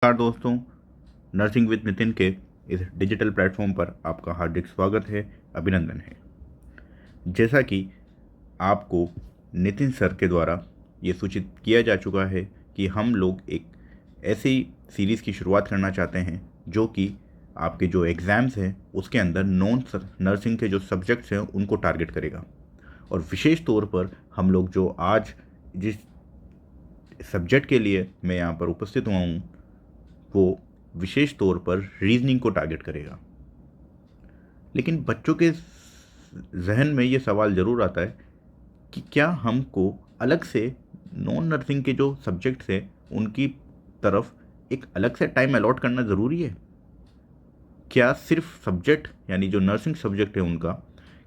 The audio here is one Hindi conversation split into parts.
नमस्कार दोस्तों, नर्सिंग विद नितिन के इस डिजिटल प्लेटफॉर्म पर आपका हार्दिक स्वागत है, अभिनंदन है। जैसा कि आपको नितिन सर के द्वारा ये सूचित किया जा चुका है कि हम लोग एक ऐसी सीरीज़ की शुरुआत करना चाहते हैं जो कि आपके जो एग्ज़ाम्स हैं उसके अंदर नॉन नर्सिंग के जो सब्जेक्ट्स हैं उनको टारगेट करेगा। और विशेष तौर पर हम लोग जो आज जिस सब्जेक्ट के लिए मैं यहाँ पर उपस्थित हुआ हूँ वो विशेष तौर पर रीजनिंग को टारगेट करेगा। लेकिन बच्चों के जहन में ये सवाल ज़रूर आता है कि क्या हमको अलग से नॉन नर्सिंग के जो सब्जेक्ट्स हैं उनकी तरफ एक अलग से टाइम अलॉट करना ज़रूरी है? क्या सिर्फ सब्जेक्ट यानी जो नर्सिंग सब्जेक्ट है उनका,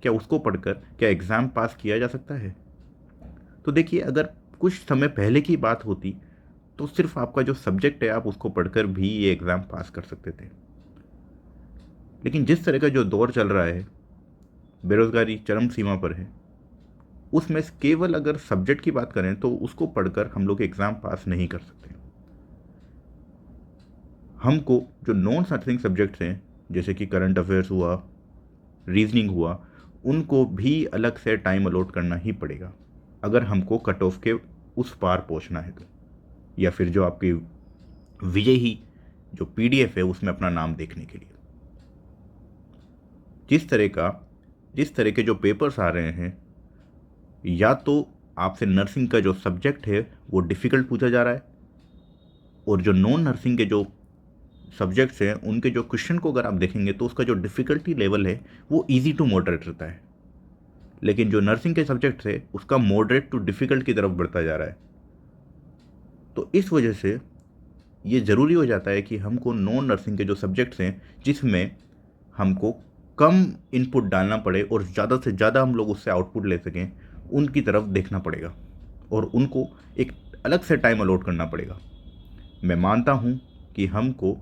क्या उसको पढ़कर क्या एग्ज़ाम पास किया जा सकता है? तो देखिए, अगर कुछ समय पहले की बात होती तो सिर्फ आपका जो सब्जेक्ट है आप उसको पढ़कर भी ये एग्ज़ाम पास कर सकते थे। लेकिन जिस तरह का जो दौर चल रहा है, बेरोज़गारी चरम सीमा पर है, उसमें केवल अगर सब्जेक्ट की बात करें तो उसको पढ़कर हम लोग एग्ज़ाम पास नहीं कर सकते। हमको जो नॉन नर्सिंग सब्जेक्ट्स हैं जैसे कि करंट अफेयर्स हुआ, रीजनिंग हुआ, उनको भी अलग से टाइम अलॉट करना ही पड़ेगा अगर हमको कट ऑफ के उस पार पहुंचना है तो, या फिर जो आपकी विजयी जो पीडीएफ है उसमें अपना नाम देखने के लिए। जिस तरह के जो पेपर्स आ रहे हैं, या तो आपसे नर्सिंग का जो सब्जेक्ट है वो डिफ़िकल्ट पूछा जा रहा है, और जो नॉन नर्सिंग के जो सब्जेक्ट्स हैं उनके जो क्वेश्चन को अगर आप देखेंगे तो उसका जो डिफ़िकल्टी लेवल है वो इजी टू मॉडरेट रहता है। लेकिन जो नर्सिंग के सब्जेक्ट्स है उसका मॉडरेट टू डिफ़िकल्ट की तरफ बढ़ता जा रहा है। तो इस वजह से ये ज़रूरी हो जाता है कि हमको नॉन नर्सिंग के जो सब्जेक्ट्स हैं जिसमें हमको कम इनपुट डालना पड़े और ज़्यादा से ज़्यादा हम लोग उससे आउटपुट ले सकें, उनकी तरफ देखना पड़ेगा और उनको एक अलग से टाइम अलॉट करना पड़ेगा। मैं मानता हूँ कि हमको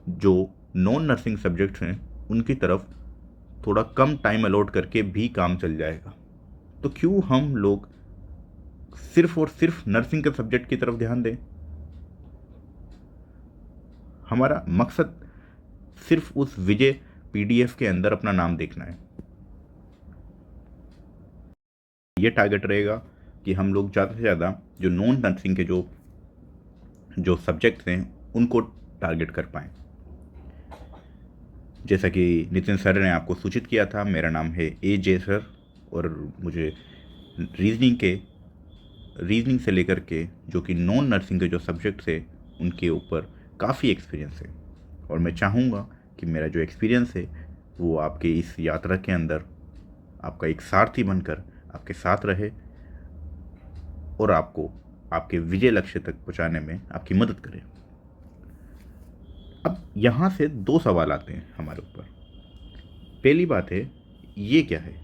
जो नॉन नर्सिंग सब्जेक्ट्स हैं उनकी तरफ थोड़ा कम टाइम अलॉट करके भी काम चल जाएगा। तो क्यों हम लोग सिर्फ और सिर्फ नर्सिंग के सब्जेक्ट की तरफ ध्यान दें? हमारा मकसद सिर्फ उस विजय पीडीएफ के अंदर अपना नाम देखना है। ये टारगेट रहेगा कि हम लोग ज़्यादा से ज़्यादा जो नॉन नर्सिंग के जो सब्जेक्ट्स हैं उनको टारगेट कर पाएँ। जैसा कि नितिन सर ने आपको सूचित किया था, मेरा नाम है ए सर, और मुझे रीजनिंग से लेकर के जो कि नॉन नर्सिंग के जो सब्जेक्ट्स है उनके ऊपर काफ़ी एक्सपीरियंस है। और मैं चाहूँगा कि मेरा जो एक्सपीरियंस है वो आपके इस यात्रा के अंदर आपका एक सारथी बनकर आपके साथ रहे और आपको आपके विजय लक्ष्य तक पहुँचाने में आपकी मदद करे। अब यहाँ से दो सवाल आते हैं हमारे ऊपर। पहली बात है, ये क्या है?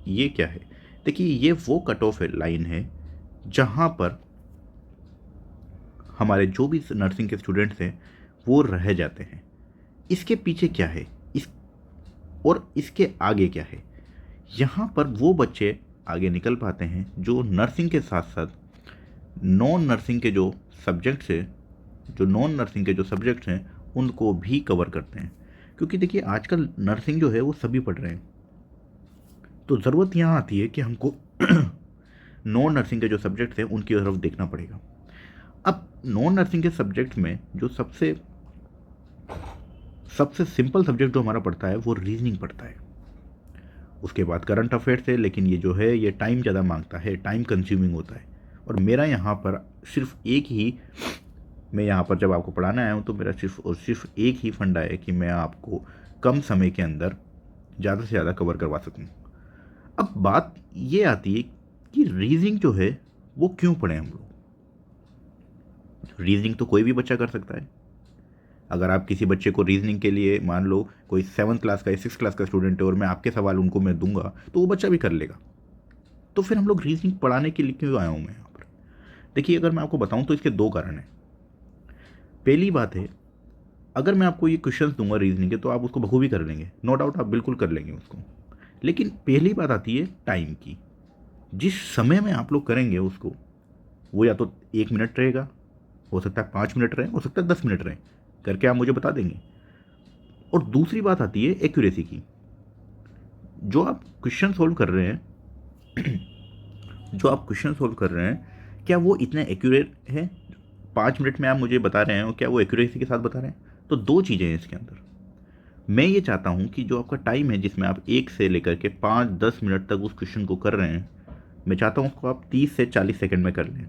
ये क्या है? देखिए, ये वो कट ऑफ लाइन है जहाँ पर हमारे जो भी नर्सिंग के स्टूडेंट्स हैं वो रह जाते हैं। इसके पीछे क्या है, और इसके आगे क्या है? यहाँ पर वो बच्चे आगे निकल पाते हैं जो नर्सिंग के साथ साथ नॉन नर्सिंग के जो सब्जेक्ट्स हैं उनको भी कवर करते हैं। क्योंकि देखिए, आजकल नर्सिंग जो है वो सभी पढ़ रहे हैं, तो ज़रूरत यहाँ आती है कि हमको नॉन नर्सिंग के जो सब्जेक्ट्स हैं उनकी तरफ देखना पड़ेगा। अब नॉन नर्सिंग के सब्जेक्ट में जो सबसे सिंपल सब्जेक्ट जो हमारा पड़ता है वो रीजनिंग पड़ता है। उसके बाद करंट अफेयर्स है, लेकिन ये जो है ये टाइम ज़्यादा मांगता है, टाइम कंज्यूमिंग होता है। और मेरा यहाँ पर सिर्फ एक ही, मैं यहाँ पर जब आपको पढ़ाना आया हूँ तो मेरा सिर्फ और सिर्फ एक ही फंडा है कि मैं आपको कम समय के अंदर ज़्यादा से ज़्यादा कवर करवा सकूँ। अब बात ये आती है कि रीजनिंग जो है वो क्यों पढ़ें हम लोग? रीजनिंग तो कोई भी बच्चा कर सकता है। अगर आप किसी बच्चे को रीजनिंग के लिए, मान लो कोई 7th क्लास का या 6th क्लास का स्टूडेंट है और मैं आपके सवाल उनको मैं दूंगा तो वो बच्चा भी कर लेगा। तो फिर हम लोग रीजनिंग पढ़ाने के लिए क्यों आया हूँ मैं यहाँ पर? देखिए, अगर मैं आपको बताऊँ तो इसके दो कारण हैं। पहली बात है, अगर मैं आपको ये क्वेश्चन दूंगा रीजनिंग के तो आप उसको बखूबी कर लेंगे, नो डाउट आप बिल्कुल कर लेंगे उसको। लेकिन पहली बात आती है टाइम की। जिस समय में आप लोग करेंगे उसको, वो या तो 1 मिनट रहेगा हो सकता है 5 मिनट रहें, हो सकता है 10 मिनट रहें, करके आप मुझे बता देंगे। और दूसरी बात आती है एक्यूरेसी की। जो आप क्वेश्चन सोल्व कर रहे हैं जो आप क्वेश्चन सोल्व कर रहे हैं, क्या वो इतने एक्यूरेट है? 5 मिनट में आप मुझे बता रहे हैं, और क्या वो एक्यूरेसी के साथ बता रहे हैं? तो दो चीज़ें हैं इसके अंदर। मैं ये चाहता हूँ कि जो आपका टाइम है जिसमें आप 1 से लेकर के 5-10 मिनट तक उस क्वेश्चन को कर रहे हैं, मैं चाहता हूँ उसको आप 30 से 40 सेकंड में कर लें,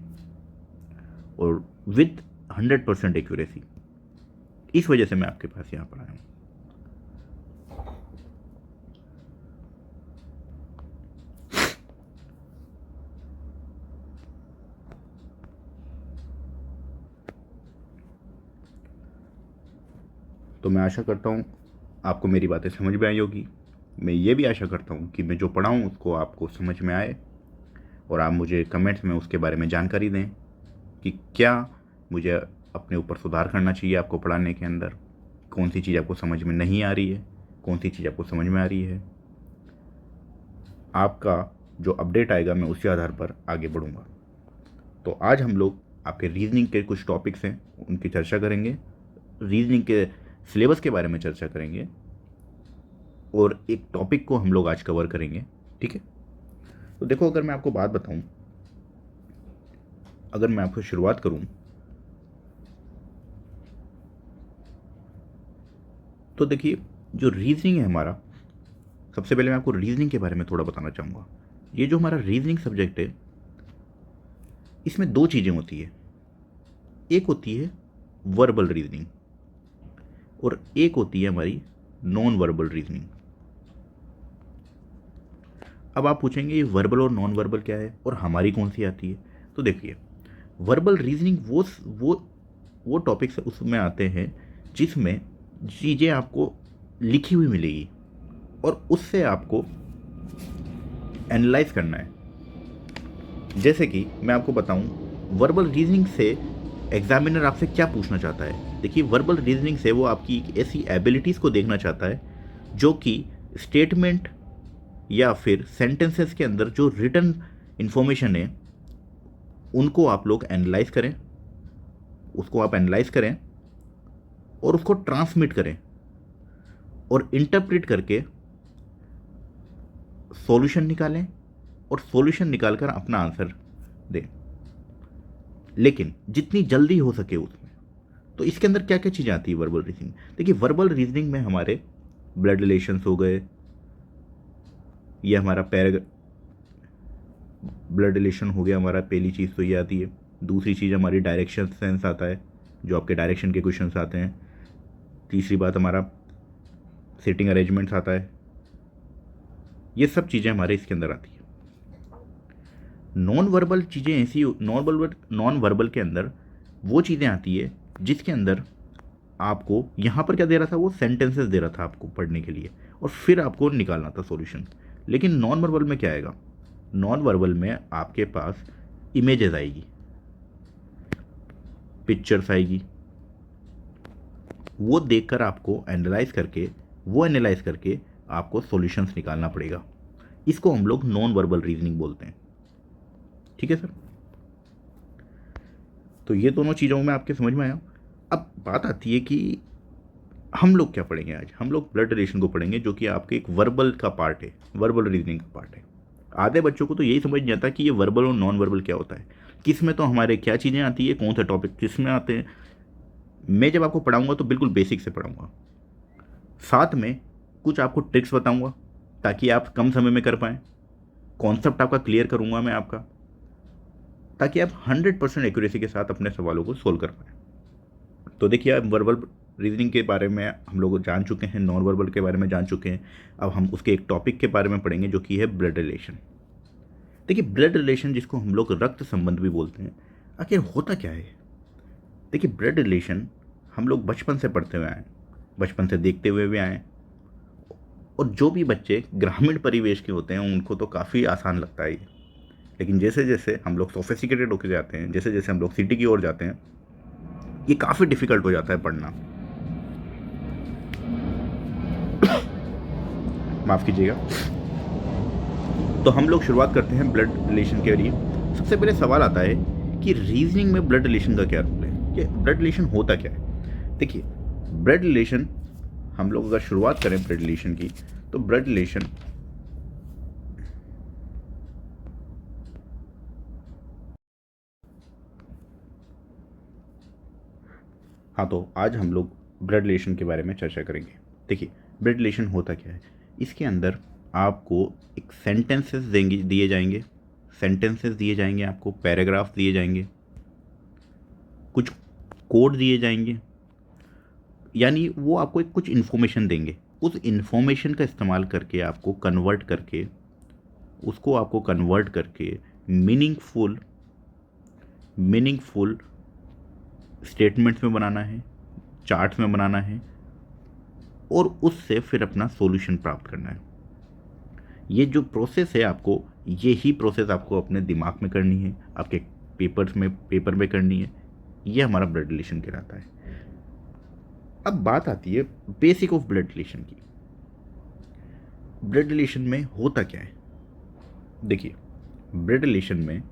और विथ 100% एक्यूरेसी। इस वजह से मैं आपके पास यहाँ पर आया हूँ। तो मैं आशा करता हूँ आपको मेरी बातें समझ में आई होगी। मैं ये भी आशा करता हूँ कि मैं जो पढ़ाऊँ उसको आपको समझ में आए, और आप मुझे कमेंट्स में उसके बारे में जानकारी दें कि क्या मुझे अपने ऊपर सुधार करना चाहिए आपको पढ़ाने के अंदर, कौन सी चीज़ आपको समझ में नहीं आ रही है, कौन सी चीज़ आपको समझ में आ रही है। आपका जो अपडेट आएगा मैं उसी आधार पर आगे बढ़ूँगा। तो आज हम लोग आपके रीजनिंग के कुछ टॉपिक्स हैं उनकी चर्चा करेंगे, रीजनिंग के सिलेबस के बारे में चर्चा करेंगे, और एक टॉपिक को हम लोग आज कवर करेंगे। ठीक है, तो देखो, अगर मैं आपको बात बताऊं, अगर मैं आपको शुरुआत करूं, तो देखिए जो रीजनिंग है हमारा, सबसे पहले मैं आपको रीजनिंग के बारे में थोड़ा बताना चाहूँगा। ये जो हमारा रीजनिंग सब्जेक्ट है, इसमें दो चीज़ें होती है। एक होती है वर्बल रीजनिंग, और एक होती है हमारी नॉन वर्बल रीजनिंग। अब आप पूछेंगे ये वर्बल और नॉन वर्बल क्या है, और हमारी कौन सी आती है? तो देखिए, वर्बल रीजनिंग वो टॉपिक्स उसमें आते हैं जिसमें चीज़ें आपको लिखी हुई मिलेगी, और उससे आपको एनालाइज करना है। जैसे कि मैं आपको बताऊं, वर्बल रीजनिंग से एग्जामिनर आपसे क्या पूछना चाहता है। देखिए, वर्बल रीजनिंग से वो आपकी ऐसी एबिलिटीज़ को देखना चाहता है जो कि स्टेटमेंट या फिर सेंटेंसेस के अंदर जो रिटन इन्फॉर्मेशन है उनको आप लोग एनालाइज करें, उसको आप एनालाइज करें और उसको ट्रांसमिट करें, और इंटरप्रेट करके सॉल्यूशन निकालें, और सॉल्यूशन निकालकर अपना आंसर दें, लेकिन जितनी जल्दी हो सके उसमें। तो इसके अंदर क्या क्या चीज़ें आती है वर्बल रीजनिंग? देखिए, वर्बल रीजनिंग में हमारे ब्लड रिलेशंस हो गए, ये हमारा ब्लड रिलेशन हो गया हमारा, पहली चीज़ तो ये आती है। दूसरी चीज़ हमारी डायरेक्शन सेंस आता है, जो आपके डायरेक्शन के क्वेश्चंस आते हैं। तीसरी बात हमारा सिटिंग अरेंजमेंट्स आता है। ये सब चीज़ें हमारे इसके अंदर आती है। नॉन वर्बल चीज़ें ऐसी, नॉन वर्बल के अंदर वो चीज़ें आती है जिसके अंदर आपको यहाँ पर क्या दे रहा था, वो सेंटेंसेस दे रहा था आपको पढ़ने के लिए, और फिर आपको निकालना था सॉल्यूशन। लेकिन नॉन वर्बल में क्या आएगा? नॉन वर्बल में आपके पास इमेजेस आएगी, पिक्चर्स आएगी, वो देखकर आपको एनालाइज करके आपको सॉल्यूशंस निकालना पड़ेगा। इसको हम लोग नॉन वर्बल रीजनिंग बोलते हैं। ठीक है सर, तो ये दोनों चीज़ों में आपके समझ में आया। अब बात आती है कि हम लोग क्या पढ़ेंगे आज। हम लोग ब्लड रिलेशन को पढ़ेंगे, जो कि आपके एक वर्बल का पार्ट है, वर्बल रीजनिंग का पार्ट है। आधे बच्चों को तो यही समझ नहीं आता कि ये वर्बल और नॉन वर्बल क्या होता है, किस में तो हमारे क्या चीज़ें आती है, कौन सा टॉपिक किस में आते हैं। मैं जब आपको पढ़ाऊँगा तो बिल्कुल बेसिक से पढ़ाऊँगा, साथ में कुछ आपको ट्रिक्स बताऊँगा ताकि आप कम समय में कर पाएँ। कॉन्सेप्ट आपका क्लियर करूँगा मैं आपका, ताकि आप 100% एक्यूरेसी के साथ अपने सवालों को सोल्व कर पाएँ। तो देखिए, अब वर्बल रीजनिंग के बारे में हम लोग जान चुके हैं, नॉन वर्बल के बारे में जान चुके हैं। अब हम उसके एक टॉपिक के बारे में पढ़ेंगे जो कि है ब्लड रिलेशन। देखिए, ब्लड रिलेशन जिसको हम लोग रक्त संबंध भी बोलते हैं, आखिर होता क्या है? देखिए, ब्लड रिलेशन हम लोग बचपन से पढ़ते हुए आए, बचपन से देखते हुए भी आए, और जो भी बच्चे ग्रामीण परिवेश के होते हैं उनको तो काफ़ी आसान लगता है ये। लेकिन जैसे जैसे हम लोग सोफिस्टिकेटेड होकर जाते हैं, जैसे जैसे हम लोग सिटी की ओर जाते हैं, ये काफ़ी डिफ़िकल्ट हो जाता है पढ़ना। माफ़ कीजिएगा। तो हम लोग शुरुआत करते हैं ब्लड रिलेशन के लिए। सबसे पहले सवाल आता है कि रीजनिंग में ब्लड रिलेशन का क्या रोल है। कि ब्लड रिलेशन होता क्या है। देखिए, ब्लड रिलेशन हम लोग अगर शुरुआत करें ब्लड रिलेशन की, तो ब्लड रिलेशन हाँ, तो आज हम लोग ब्लड रिलेशन के बारे में चर्चा करेंगे। देखिए, ब्लड रिलेशन होता क्या है। इसके अंदर आपको एक सेंटेंसेस दिए जाएंगे आपको, पैराग्राफ दिए जाएंगे, कुछ कोड दिए जाएंगे, यानी वो आपको एक कुछ इन्फॉर्मेशन देंगे। उस इन्फॉर्मेशन का इस्तेमाल करके आपको कन्वर्ट करके मीनिंगफुल मीनिंगफुल स्टेटमेंट्स में बनाना है, चार्ट्स में बनाना है, और उससे फिर अपना सॉल्यूशन प्राप्त करना है। ये जो प्रोसेस है आपको, यही प्रोसेस आपको अपने दिमाग में करनी है, आपके पेपर में करनी है। ये हमारा ब्लड रिलेशन कहलाता है। अब बात आती है बेसिक ऑफ ब्लड रिलेशन की। ब्लड रिलेशन में होता क्या है। देखिए, ब्लड रिलेशन में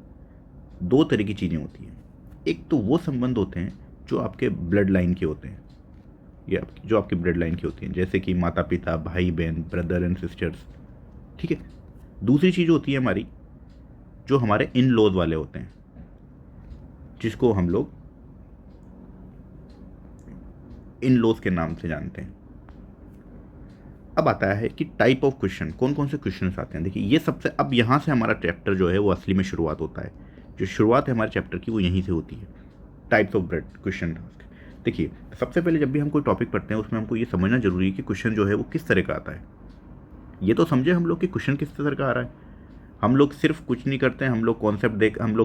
दो तरह की चीज़ें होती हैं। एक तो वो संबंध होते हैं जो आपके ब्लड लाइन के होते हैं, जो आपकी ब्लड लाइन की होती हैं, जैसे कि माता पिता, भाई बहन, ब्रदर एंड सिस्टर्स। ठीक है। दूसरी चीज़ होती है हमारी, जो हमारे इन लॉज वाले होते हैं, जिसको हम लोग इन लॉज के नाम से जानते हैं। अब आता है कि टाइप ऑफ क्वेश्चन, कौन कौन से क्वेश्चन आते हैं। देखिए, ये सबसे, अब यहाँ से हमारा चैप्टर जो है वो असली में शुरुआत होता है। जो शुरुआत है हमारे चैप्टर की वो यहीं से होती है, टाइप्स ऑफ ब्लड क्वेश्चन। देखिए, सबसे पहले जब भी हम कोई टॉपिक पढ़ते हैं उसमें हमको ये समझना जरूरी है कि क्वेश्चन जो है वो किस तरह का आता है। ये तो समझे हम लोग कि क्वेश्चन किस तरह का आ रहा है। हम लोग सिर्फ कुछ नहीं करते हैं, हम लोग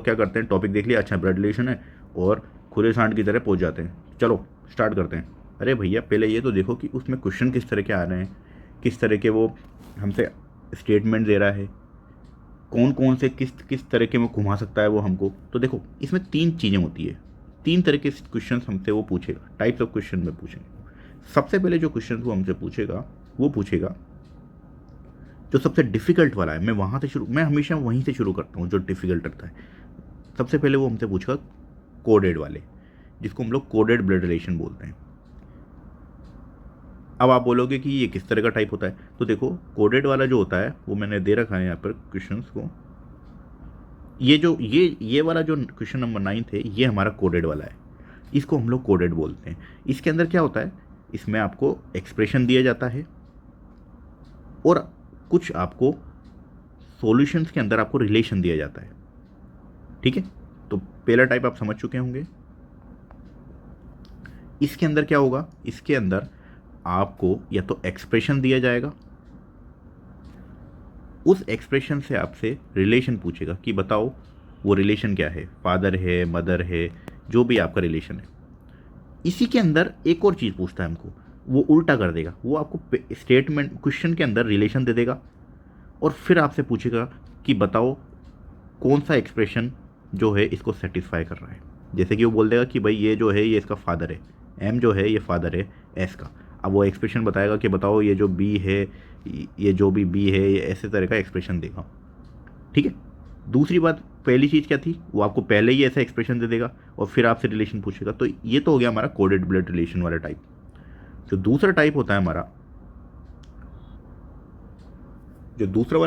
क्या करते हैं, टॉपिक देख लिया, अच्छा ब्लड रिलेशन है, और खुले सांड की तरह पहुंच जाते हैं, चलो स्टार्ट करते हैं। अरे भैया, पहले ये तो देखो कि उसमें क्वेश्चन किस तरह के आ रहे हैं, किस तरह के वो हमसे स्टेटमेंट दे रहा है, कौन कौन से किस तरह के में घुमा सकता है वो हमको। तो देखो, इसमें तीन चीज़ें होती है, तीन तरह के क्वेश्चन हमसे वो पूछेगा, टाइप्स ऑफ क्वेश्चन में पूछेंगे। सबसे पहले जो क्वेश्चन वो हमसे पूछेगा, वो पूछेगा जो सबसे डिफिकल्ट वाला है। मैं हमेशा वहीं से शुरू करता हूँ जो डिफिकल्ट रहता है। सबसे पहले वो हमसे पूछेगा कोडेड वाले, जिसको हम लोग कोडेड ब्लड रिलेशन बोलते हैं। अब आप बोलोगे कि ये किस तरह का टाइप होता है। तो देखो, कोडेड वाला जो होता है वो मैंने दे रखा है यहाँ पर क्वेश्चंस को। ये वाला जो क्वेश्चन नंबर 9 है, ये हमारा कोडेड वाला है, इसको हम लोग कोडेड बोलते हैं। इसके अंदर क्या होता है, इसमें आपको एक्सप्रेशन दिया जाता है और कुछ आपको सॉल्यूशंस के अंदर आपको रिलेशन दिया जाता है। ठीक है, तो पहला टाइप आप समझ चुके होंगे। इसके अंदर क्या होगा, इसके अंदर आपको या तो एक्सप्रेशन दिया जाएगा, उस एक्सप्रेशन से आपसे रिलेशन पूछेगा कि बताओ वो रिलेशन क्या है, फादर है, मदर है, जो भी आपका रिलेशन है। इसी के अंदर एक और चीज़ पूछता है हमको, वो उल्टा कर देगा, वो आपको स्टेटमेंट क्वेश्चन के अंदर रिलेशन दे देगा और फिर आपसे पूछेगा कि बताओ कौन सा एक्सप्रेशन जो है इसको सेटिस्फाई कर रहा है। जैसे कि वो बोल देगा कि भाई ये जो है ये इसका फादर है, एम जो है ये फादर है एस का। अब वो एक्सप्रेशन बताएगा कि बताओ ये जो बी है, ये जो भी बी है, ये ऐसे तरह का एक्सप्रेशन देगा। ठीक है। दूसरी बात, पहली चीज़ क्या थी, वो आपको पहले ही ऐसा एक्सप्रेशन दे देगा और फिर आपसे रिलेशन पूछेगा। तो ये तो हो गया हमारा कोडेड ब्लड रिलेशन वाला टाइप। जो दूसरा वाला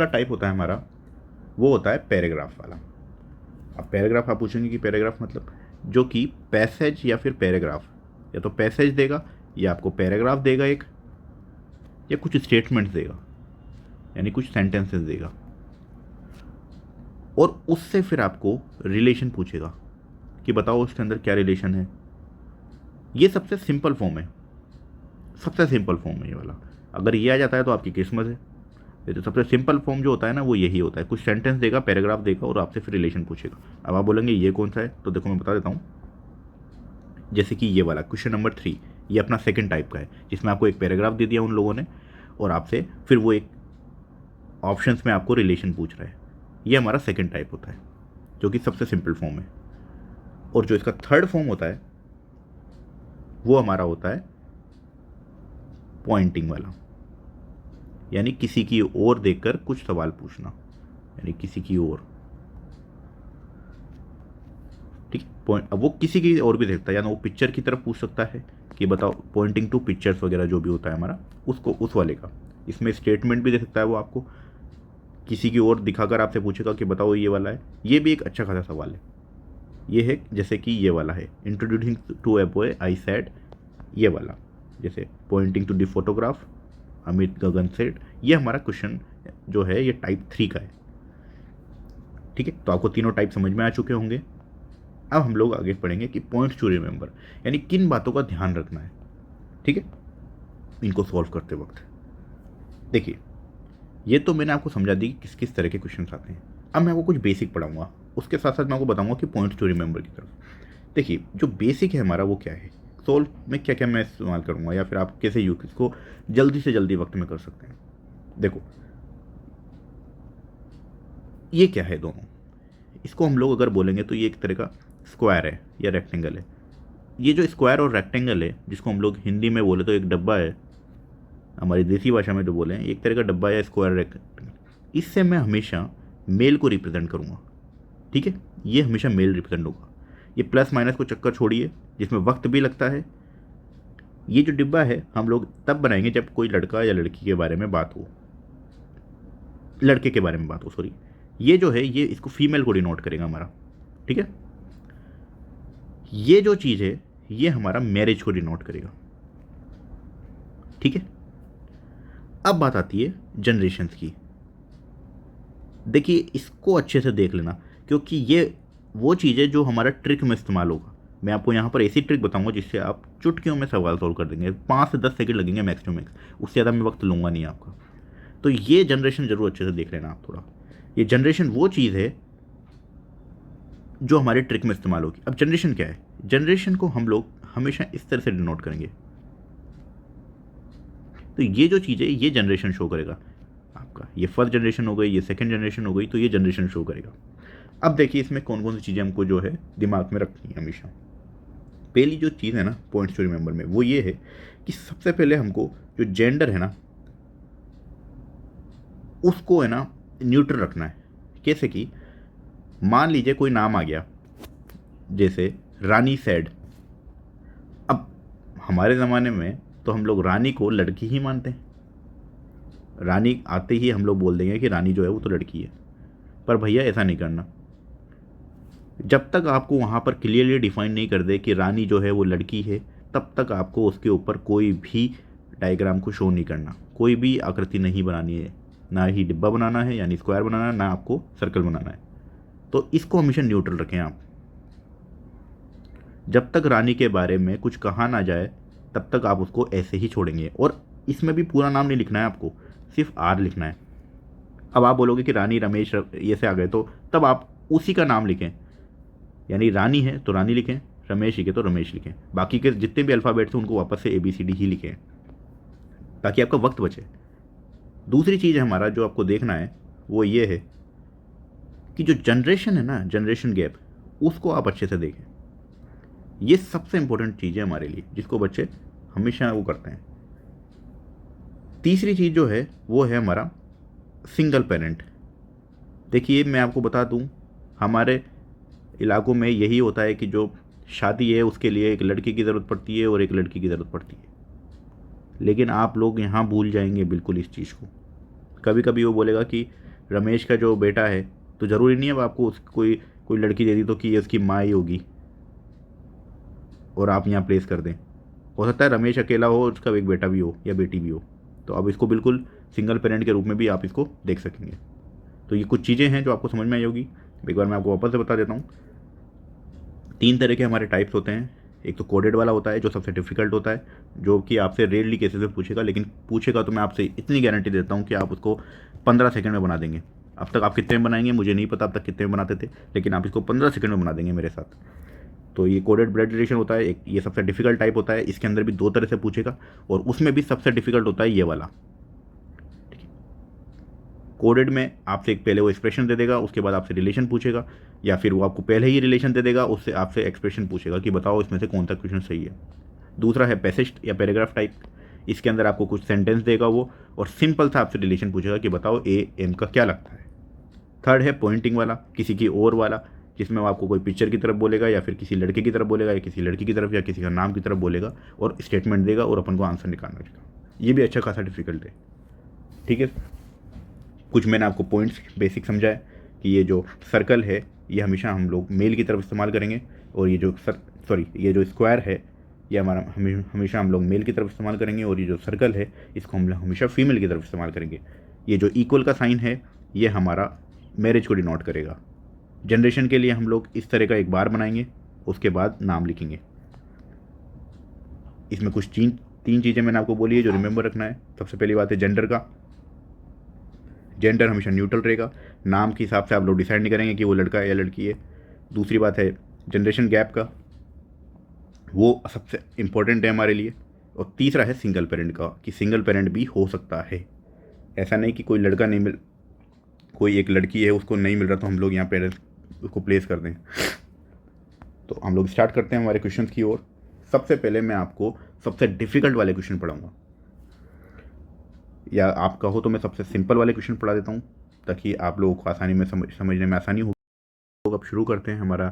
टाइप होता है हमारा, वो होता है पैराग्राफ वाला। अब पैराग्राफ आप पूछेंगे कि पैराग्राफ मतलब, जो कि पैसेज या फिर पैराग्राफ, या तो पैसेज देगा या आपको पैराग्राफ देगा एक, या कुछ स्टेटमेंट्स देगा, यानी कुछ सेंटेंसेस देगा, और उससे फिर आपको रिलेशन पूछेगा कि बताओ उसके अंदर क्या रिलेशन है। ये सबसे सिंपल फॉर्म है, ये वाला। अगर ये आ जाता है तो आपकी किस्मत है। ये तो सबसे सिंपल फॉर्म जो होता है ना, वो यही होता है, कुछ सेंटेंस देगा, पैराग्राफ देगा और आपसे फिर रिलेशन पूछेगा। अब आप बोलेंगे ये कौन सा है, तो देखो मैं बता देता हूँ। जैसे कि ये वाला क्वेश्चन नंबर 3, ये अपना सेकंड टाइप का है, जिसमें आपको एक पैराग्राफ दे दिया उन लोगों ने और आपसे फिर वो एक ऑप्शंस में आपको रिलेशन पूछ रहा है। ये हमारा सेकंड टाइप होता है, जो कि सबसे सिंपल फॉर्म है। और जो इसका थर्ड फॉर्म होता है, वो हमारा होता है पॉइंटिंग वाला, यानी किसी की ओर देखकर कुछ सवाल पूछना, यानी किसी की ओर। ठीक है। पॉइंट, अब वो किसी की और भी दे सकता है, या वो पिक्चर की तरफ पूछ सकता है कि बताओ पॉइंटिंग टू पिक्चर्स वगैरह जो भी होता है हमारा, उसको उस वाले का। इसमें स्टेटमेंट भी दे सकता है वो आपको, किसी की ओर दिखाकर आपसे पूछेगा कि बताओ ये वाला है। ये भी एक अच्छा खासा सवाल है। ये है जैसे कि ये वाला है, introducing to a boy I said, ये वाला, जैसे pointing to the photograph Amit Gagan said. ये हमारा क्वेश्चन जो है ये टाइप 3 का है। ठीक है, तो आपको तीनों टाइप समझ में आ चुके होंगे। अब हम लोग आगे पढ़ेंगे कि पॉइंट्स टू रिमेंबर, यानी किन बातों का ध्यान रखना है। ठीक है, इनको सॉल्व करते वक्त देखिए, ये तो मैंने आपको समझा दी कि किस किस तरह के क्वेश्चन आते हैं। अब मैं आपको कुछ बेसिक पढ़ाऊंगा, उसके साथ साथ मैं आपको बताऊंगा कि पॉइंट्स टू रिमेंबर की तरफ। देखिए, जो बेसिक है हमारा वो क्या है, सोल्व में क्या क्या मैं इस्तेमाल करूंगा, या फिर आप कैसे यूज इसको जल्दी से जल्दी वक्त में कर सकते हैं। देखो, ये क्या है दोनों, इसको हम लोग अगर बोलेंगे तो ये एक तरह का स्क्वायर है या रेक्टेंगल है। ये जो स्क्वायर और रेक्टेंगल है, जिसको हम लोग हिंदी में बोले तो एक डब्बा है, हमारी देसी भाषा में जो बोले हैं एक तरह का डब्बा या स्क्वायर रेक्टेंगल, इससे मैं हमेशा मेल को रिप्रेजेंट करूँगा। ठीक है, ये हमेशा मेल रिप्रेजेंट होगा। ये प्लस माइनस को चक्कर छोड़िए जिसमें वक्त भी लगता है। ये जो डिब्बा है हम लोग तब बनाएंगे जब कोई लड़का या लड़की के बारे में बात हो, लड़के के बारे में बात हो, सॉरी। ये जो है ये इसको फीमेल को डिनोट करेगा हमारा। ठीक है, ये जो चीज़ है ये हमारा मैरिज को डिनोट करेगा। ठीक है, अब बात आती है जनरेशन्स की। देखिए, इसको अच्छे से देख लेना, क्योंकि ये वो चीज़ है जो हमारा ट्रिक में इस्तेमाल होगा। मैं आपको यहाँ पर ऐसी ट्रिक बताऊंगा जिससे आप चुटकियों में सवाल सॉल्व कर देंगे। 5 से 10 सेकंड लगेंगे मैक्स टू मैक्स, उससे ज़्यादा मैं वक्त लूँगा नहीं आपका। तो ये जनरेशन ज़रूर अच्छे से देख लेना आप थोड़ा। ये जनरेशन वो चीज़ है जो हमारे ट्रिक में इस्तेमाल होगी। अब जनरेशन क्या है, जनरेशन को हम लोग हमेशा इस तरह से डिनोट करेंगे। तो ये जो चीज़ है ये जनरेशन शो करेगा आपका। ये फर्स्ट जनरेशन हो गई, ये सेकंड जनरेशन हो गई, तो ये जनरेशन शो करेगा। अब देखिए इसमें कौन कौन सी चीज़ें हमको जो है दिमाग में रखनी है हमेशा। पहली जो चीज़ है ना पॉइंट्स टू रिमेंबर में, वो ये है कि सबसे पहले हमको जो जेंडर है ना उसको है ना न्यूट्रल रखना है। कैसे कि मान लीजिए कोई नाम आ गया जैसे रानी सैड। अब हमारे ज़माने में तो हम लोग रानी को लड़की ही मानते हैं, रानी आते ही हम लोग बोल देंगे कि रानी जो है वो तो लड़की है। पर भैया ऐसा नहीं करना। जब तक आपको वहाँ पर क्लियरली डिफाइन नहीं कर दे कि रानी जो है वो लड़की है, तब तक आपको उसके ऊपर कोई भी डायग्राम को शो नहीं करना, कोई भी आकृति नहीं बनानी है, ना ही डिब्बा बनाना है यानी स्क्वायर बनाना है, ना आपको सर्कल बनाना है। तो इसको हमेशा न्यूट्रल रखें आप। जब तक रानी के बारे में कुछ कहा ना जाए तब तक आप उसको ऐसे ही छोड़ेंगे। और इसमें भी पूरा नाम नहीं लिखना है आपको, सिर्फ आर लिखना है। अब आप बोलोगे कि रानी रमेश ये से आ गए, तो तब आप उसी का नाम लिखें, यानी रानी है तो रानी लिखें, रमेश लिखे तो रमेश लिखें, बाकी के जितने भी अल्फ़ाबेट्स हैं उनको वापस से ABCD ही लिखें ताकि आपका वक्त बचे। दूसरी चीज़ हमारा जो आपको देखना है वो ये है कि जो जनरेशन है ना, जनरेशन गैप, उसको आप अच्छे से देखें। ये सबसे इंपॉर्टेंट चीज़ है हमारे लिए, जिसको बच्चे हमेशा वो करते हैं। तीसरी चीज़ जो है वो है हमारा सिंगल पेरेंट। देखिए मैं आपको बता दूं, हमारे इलाकों में यही होता है कि जो शादी है उसके लिए एक लड़के की ज़रूरत पड़ती है और एक लड़की की ज़रूरत पड़ती है। लेकिन आप लोग यहाँ भूल जाएंगे बिल्कुल इस चीज़ को। कभी कभी वो बोलेगा कि रमेश का जो बेटा है, तो ज़रूरी नहीं है आपको कोई कोई लड़की दे दी तो कि ये उसकी माँ ही होगी और आप यहाँ प्लेस कर दें। हो सकता है रमेश अकेला हो, उसका एक बेटा भी हो या बेटी भी हो, तो आप इसको बिल्कुल सिंगल पेरेंट के रूप में भी आप इसको देख सकेंगे। तो ये कुछ चीज़ें हैं जो आपको समझ में आई होगी। एक बार मैं आपको वापस से बता देता हूँ। 3 तरह के हमारे टाइप्स होते हैं। एक तो कोडेड वाला होता है जो सबसे डिफ़िकल्ट होता है, जो कि आपसे रेयरली केसेस में पूछेगा, लेकिन पूछेगा तो मैं आपसे इतनी गारंटी देता हूँ कि आप उसको 15 सेकंड में बना देंगे। अब तक आप कितने में बनाएंगे मुझे नहीं पता, अब तक कितने में बनाते थे, लेकिन आप इसको 15 सेकंड में बना देंगे मेरे साथ। तो ये कोडेड ब्लड रिलेशन होता है, एक ये सबसे डिफिकल्ट टाइप होता है। इसके अंदर भी 2 तरह से पूछेगा और उसमें भी सबसे डिफिकल्ट होता है ये वाला। ठीक है, कोडेड में आपसे एक पहले वो एक्सप्रेशन दे देगा, उसके बाद आपसे रिलेशन पूछेगा, या फिर वो आपको पहले ही रिलेशन दे देगा, उससे आपसे एक्सप्रेशन पूछेगा कि बताओ इसमें से कौन सा क्वेश्चन सही है। दूसरा है पैसेज या पैराग्राफ टाइप। इसके अंदर आपको कुछ सेंटेंस देगा वो और सिंपल सा आपसे रिलेशन पूछेगा कि बताओ A M का क्या लगता है। थर्ड है पॉइंटिंग वाला, किसी की ओर वाला, जिसमें वो आपको कोई पिक्चर की तरफ बोलेगा या फिर किसी लड़के की तरफ बोलेगा या किसी लड़की की तरफ या किसी का नाम की तरफ बोलेगा और स्टेटमेंट देगा और अपन को आंसर निकालना रहेगा। ये भी अच्छा खासा डिफिकल्ट है। ठीक है, कुछ मैंने आपको पॉइंट्स बेसिक समझाए कि ये जो सर्कल है ये हमेशा हम लोग मेल की तरफ इस्तेमाल करेंगे, और ये जो ये जो स्क्वायर है ये हमारा हमेशा हम लोग मेल की तरफ इस्तेमाल करेंगे, और ये जो सर्कल है इसको हम लोग हमेशा फीमेल की तरफ इस्तेमाल करेंगे। ये जो इक्वल का साइन है ये हमारा मैरिज को डिनोट करेगा। जनरेशन के लिए हम लोग इस तरह का एक बार बनाएंगे, उसके बाद नाम लिखेंगे। इसमें कुछ तीन चीज़ें मैंने आपको बोली है जो रिमेंबर रखना है। सबसे पहली बात है जेंडर का। जेंडर हमेशा न्यूट्रल रहेगा, नाम के हिसाब से आप लोग डिसाइड नहीं करेंगे कि वो लड़का है या लड़की है। दूसरी बात है जनरेशन गैप का, वो सबसे इम्पोर्टेंट है हमारे लिए। और तीसरा है सिंगल पेरेंट का, कि सिंगल पेरेंट भी हो सकता है। ऐसा नहीं कि कोई एक लड़की है उसको नहीं मिल रहा तो हम लोग यहाँ पेरेंट्स उसको प्लेस कर दें। तो हम लोग स्टार्ट करते हैं हमारे क्वेश्चंस की ओर। सबसे पहले मैं आपको सबसे डिफ़िकल्ट वाले क्वेश्चन पढ़ाऊँगा, या आप कहो तो मैं सबसे सिंपल वाले क्वेश्चन पढ़ा देता हूँ ताकि आप लोगों को आसानी में समझने में आसानी हो। लोग अब शुरू करते हैं हमारा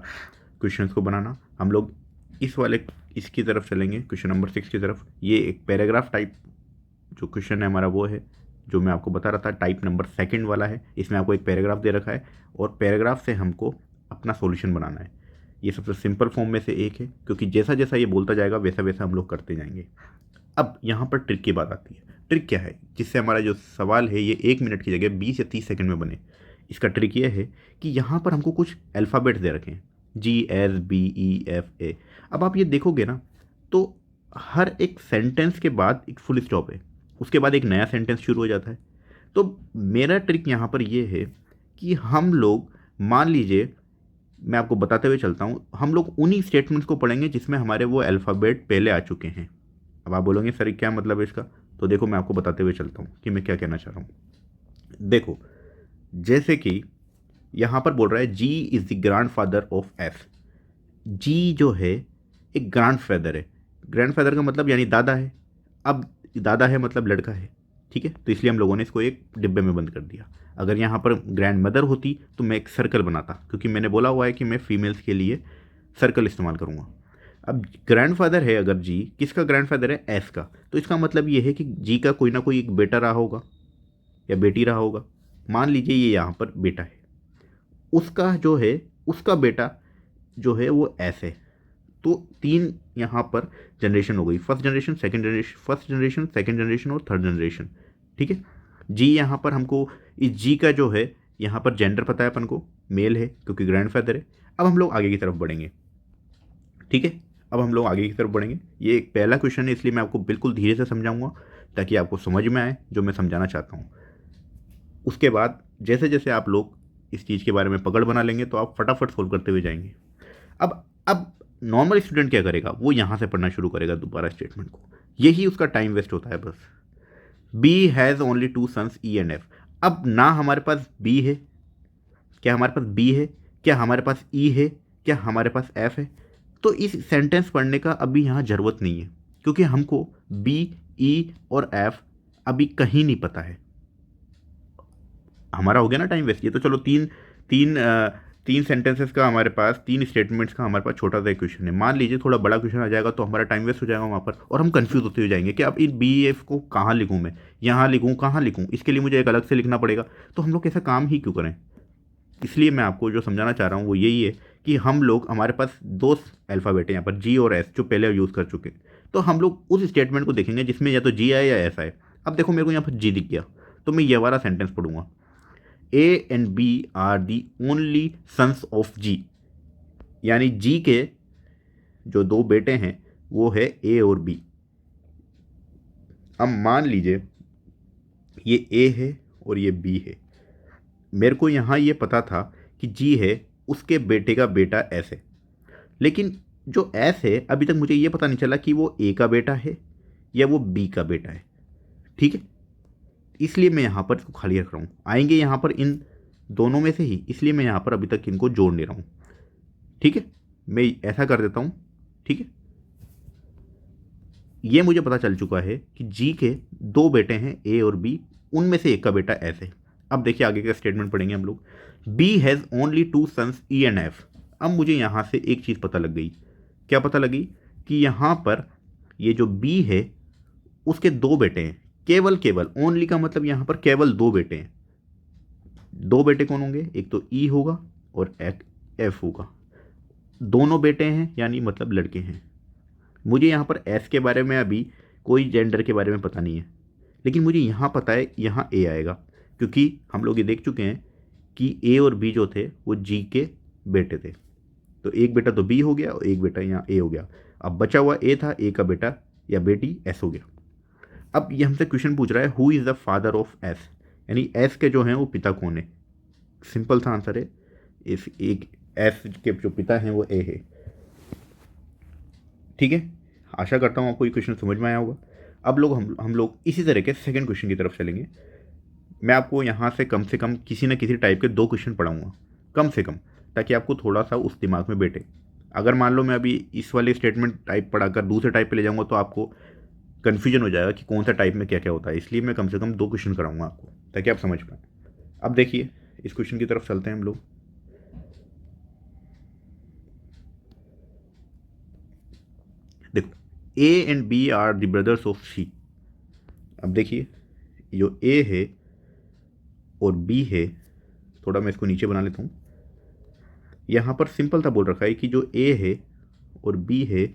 क्वेश्चंस को बनाना। हम लोग इसकी तरफ चलेंगे, क्वेश्चन नंबर 6 की तरफ। ये एक पैराग्राफ टाइप जो क्वेश्चन है हमारा वो है जो मैं आपको बता रहा था, टाइप नंबर 2 वाला है। इसमें आपको एक पैराग्राफ दे रखा है और पैराग्राफ से हमको अपना सॉल्यूशन बनाना है। ये सबसे सिंपल फॉर्म में से एक है, क्योंकि जैसा जैसा ये बोलता जाएगा वैसा वैसा हम लोग करते जाएंगे। अब यहाँ पर ट्रिक की बात आती है। ट्रिक क्या है, जिससे हमारा जो सवाल है ये 1 मिनट की जगह 20 या 30 सेकंड में बने। इसका ट्रिक ये है कि यहाँ पर हमको कुछ अल्फ़ाबेट्स दे रखे हैं, GSBEFA। अब आप ये देखोगे ना तो हर एक सेंटेंस के बाद एक फुल स्टॉप है, उसके बाद एक नया सेंटेंस शुरू हो जाता है। तो मेरा ट्रिक यहाँ पर ये है कि हम लोग, मान लीजिए मैं आपको बताते हुए चलता हूँ, हम लोग उन्हीं स्टेटमेंट्स को पढ़ेंगे जिसमें हमारे वो अल्फ़ाबेट पहले आ चुके हैं। अब आप बोलोगे सर क्या मतलब है इसका, तो देखो मैं आपको बताते हुए चलता हूँ कि मैं क्या कहना चाह रहा हूँ। देखो, जैसे कि यहाँ पर बोल रहा है G is the grand father of F। G जो है एक ग्रैंड फादर है। ग्रैंड फादर का मतलब यानी दादा है। अब दादा है मतलब लड़का है, ठीक है, तो इसलिए हम लोगों ने इसको एक डिब्बे में बंद कर दिया। अगर यहाँ पर ग्रैंड मदर होती तो मैं एक सर्कल बनाता, क्योंकि मैंने बोला हुआ है कि मैं फीमेल्स के लिए सर्कल इस्तेमाल करूँगा। अब ग्रैंडफादर है अगर जी, किसका ग्रैंडफादर है, एस का, तो इसका मतलब ये है कि जी का कोई ना कोई एक बेटा रहा होगा या बेटी रहा होगा। मान लीजिए ये यहाँ पर बेटा है, उसका जो है उसका बेटा जो है वो एस है। तो 3 यहाँ पर जनरेशन हो गई, फर्स्ट जनरेशन, सेकंड जनरेशन और थर्ड जनरेशन। ठीक है, जी यहाँ पर हमको इस जी का जो है यहाँ पर जेंडर पता है अपन को, मेल है क्योंकि ग्रैंडफादर है। अब हम लोग आगे की तरफ बढ़ेंगे, ठीक है, अब हम लोग आगे की तरफ बढ़ेंगे। ये एक पहला क्वेश्चन है इसलिए मैं आपको बिल्कुल धीरे से समझाऊंगा ताकि आपको समझ में आए जो मैं समझाना चाहता हूँ। उसके बाद जैसे जैसे आप लोग इस चीज़ के बारे में पकड़ बना लेंगे तो आप फटाफट सोल्व करते हुए जाएंगे। अब नॉर्मल स्टूडेंट क्या करेगा, वो यहाँ से पढ़ना शुरू करेगा दोबारा स्टेटमेंट को, यही उसका टाइम वेस्ट होता है बस। B has only 2 sons E and F. अब ना हमारे पास बी है, क्या हमारे पास बी है, क्या हमारे पास ई है, क्या हमारे पास एफ है, तो इस सेंटेंस पढ़ने का अभी यहाँ ज़रूरत नहीं है क्योंकि हमको बी, ई और एफ अभी कहीं नहीं पता है। हमारा हो गया ना टाइम वेस्ट। ये तो चलो तीन सेंटेंसेस का हमारे पास, 3 स्टेटमेंट्स का हमारे पास छोटा सा क्वेश्चन है। मान लीजिए थोड़ा बड़ा क्वेश्चन आ जाएगा तो हमारा टाइम वेस्ट हो जाएगा वहाँ पर और हम कंफ्यूज होते हुए जाएंगे कि अब इस बी एफ को कहाँ लिखूँ, मैं यहाँ लिखूँ, कहाँ लिखूँ, इसके लिए मुझे एक अलग से लिखना पड़ेगा। तो हम लोग ऐसा काम ही क्यों करें। इसलिए मैं आपको जो समझाना चाह रहा हूँ वो यही है कि हम लोग, हमारे पास 2 अल्फ़ाबेट है यहाँ पर, जी और एस, जो पहले यूज़ कर चुके हैं। तो हम लोग उस स्टेटमेंट को देखेंगे जिसमें या तो जी आए या एस आए। अब देखो मेरे को यहाँ पर जी दिख गया तो मैं ये वाला सेंटेंस पढ़ूंगा, A and B are the only sons of G, यानी जी के जो 2 बेटे हैं वो है ए और बी। अब मान लीजिए ये ए है और ये बी है। मेरे को यहाँ ये पता था कि जी है, उसके बेटे का बेटा एस है, लेकिन जो एस है अभी तक मुझे ये पता नहीं चला कि वो ए का बेटा है या वो बी का बेटा है। ठीक है, इसलिए मैं यहाँ पर इसको खाली रख रहा हूँ। आएंगे यहाँ पर इन दोनों में से ही, इसलिए मैं यहाँ पर अभी तक इनको जोड़ नहीं रहा हूँ। ठीक है, मैं ऐसा कर देता हूँ। ठीक है, ये मुझे पता चल चुका है कि जी के 2 बेटे हैं ए और बी, उनमें से एक का बेटा एस है। अब देखिए आगे का स्टेटमेंट पढ़ेंगे हम लोग, B has only 2 sons E and F. अब मुझे यहाँ से एक चीज़ पता लग गई। क्या पता लगी? कि यहाँ पर ये जो बी है उसके दो बेटे हैं। केवल ओनली का मतलब यहाँ पर केवल दो बेटे हैं। दो बेटे कौन होंगे? एक तो ई होगा और एक एफ होगा। दोनों बेटे हैं यानी मतलब लड़के हैं। मुझे यहाँ पर एस के बारे में अभी कोई जेंडर के बारे में पता नहीं है, लेकिन मुझे यहाँ पता है यहाँ ए आएगा, क्योंकि हम लोग ये देख चुके हैं कि ए और बी जो थे वो जी के बेटे थे। तो एक बेटा तो बी हो गया और एक बेटा यहाँ ए हो गया। अब बचा हुआ ए था, ए का बेटा या बेटी एस हो गया। अब ये हमसे क्वेश्चन पूछ रहा है who is the father of S, यानी एस के जो हैं वो पिता कौन है। सिंपल सा आंसर है, इस एक एस के जो पिता हैं वो ए है। ठीक है, आशा करता हूँ आपको ये क्वेश्चन समझ में आया होगा। अब हम लोग इसी तरह के सेकंड क्वेश्चन की तरफ चलेंगे। मैं आपको यहाँ से कम किसी न किसी टाइप के दो क्वेश्चन पढ़ाऊँगा, कम से कम, ताकि आपको थोड़ा सा उस दिमाग में बैठे। अगर मान लो मैं अभी इस वाले स्टेटमेंट टाइप पढ़ाकर दूसरे टाइप पे ले जाऊँगा तो आपको कन्फ्यूजन हो जाएगा कि कौन सा टाइप में क्या क्या होता है। इसलिए मैं कम से कम दो क्वेश्चन कराऊंगा आपको, ताकि आप समझ पाएँ। अब देखिए, इस क्वेश्चन की तरफ चलते हैं हम लोग। देखो, A and B are the brothers of C. अब देखिए, जो ए है और बी है, थोड़ा मैं इसको नीचे बना लेता हूँ। यहाँ पर सिंपल सा बोल रखा है कि जो ए है और बी है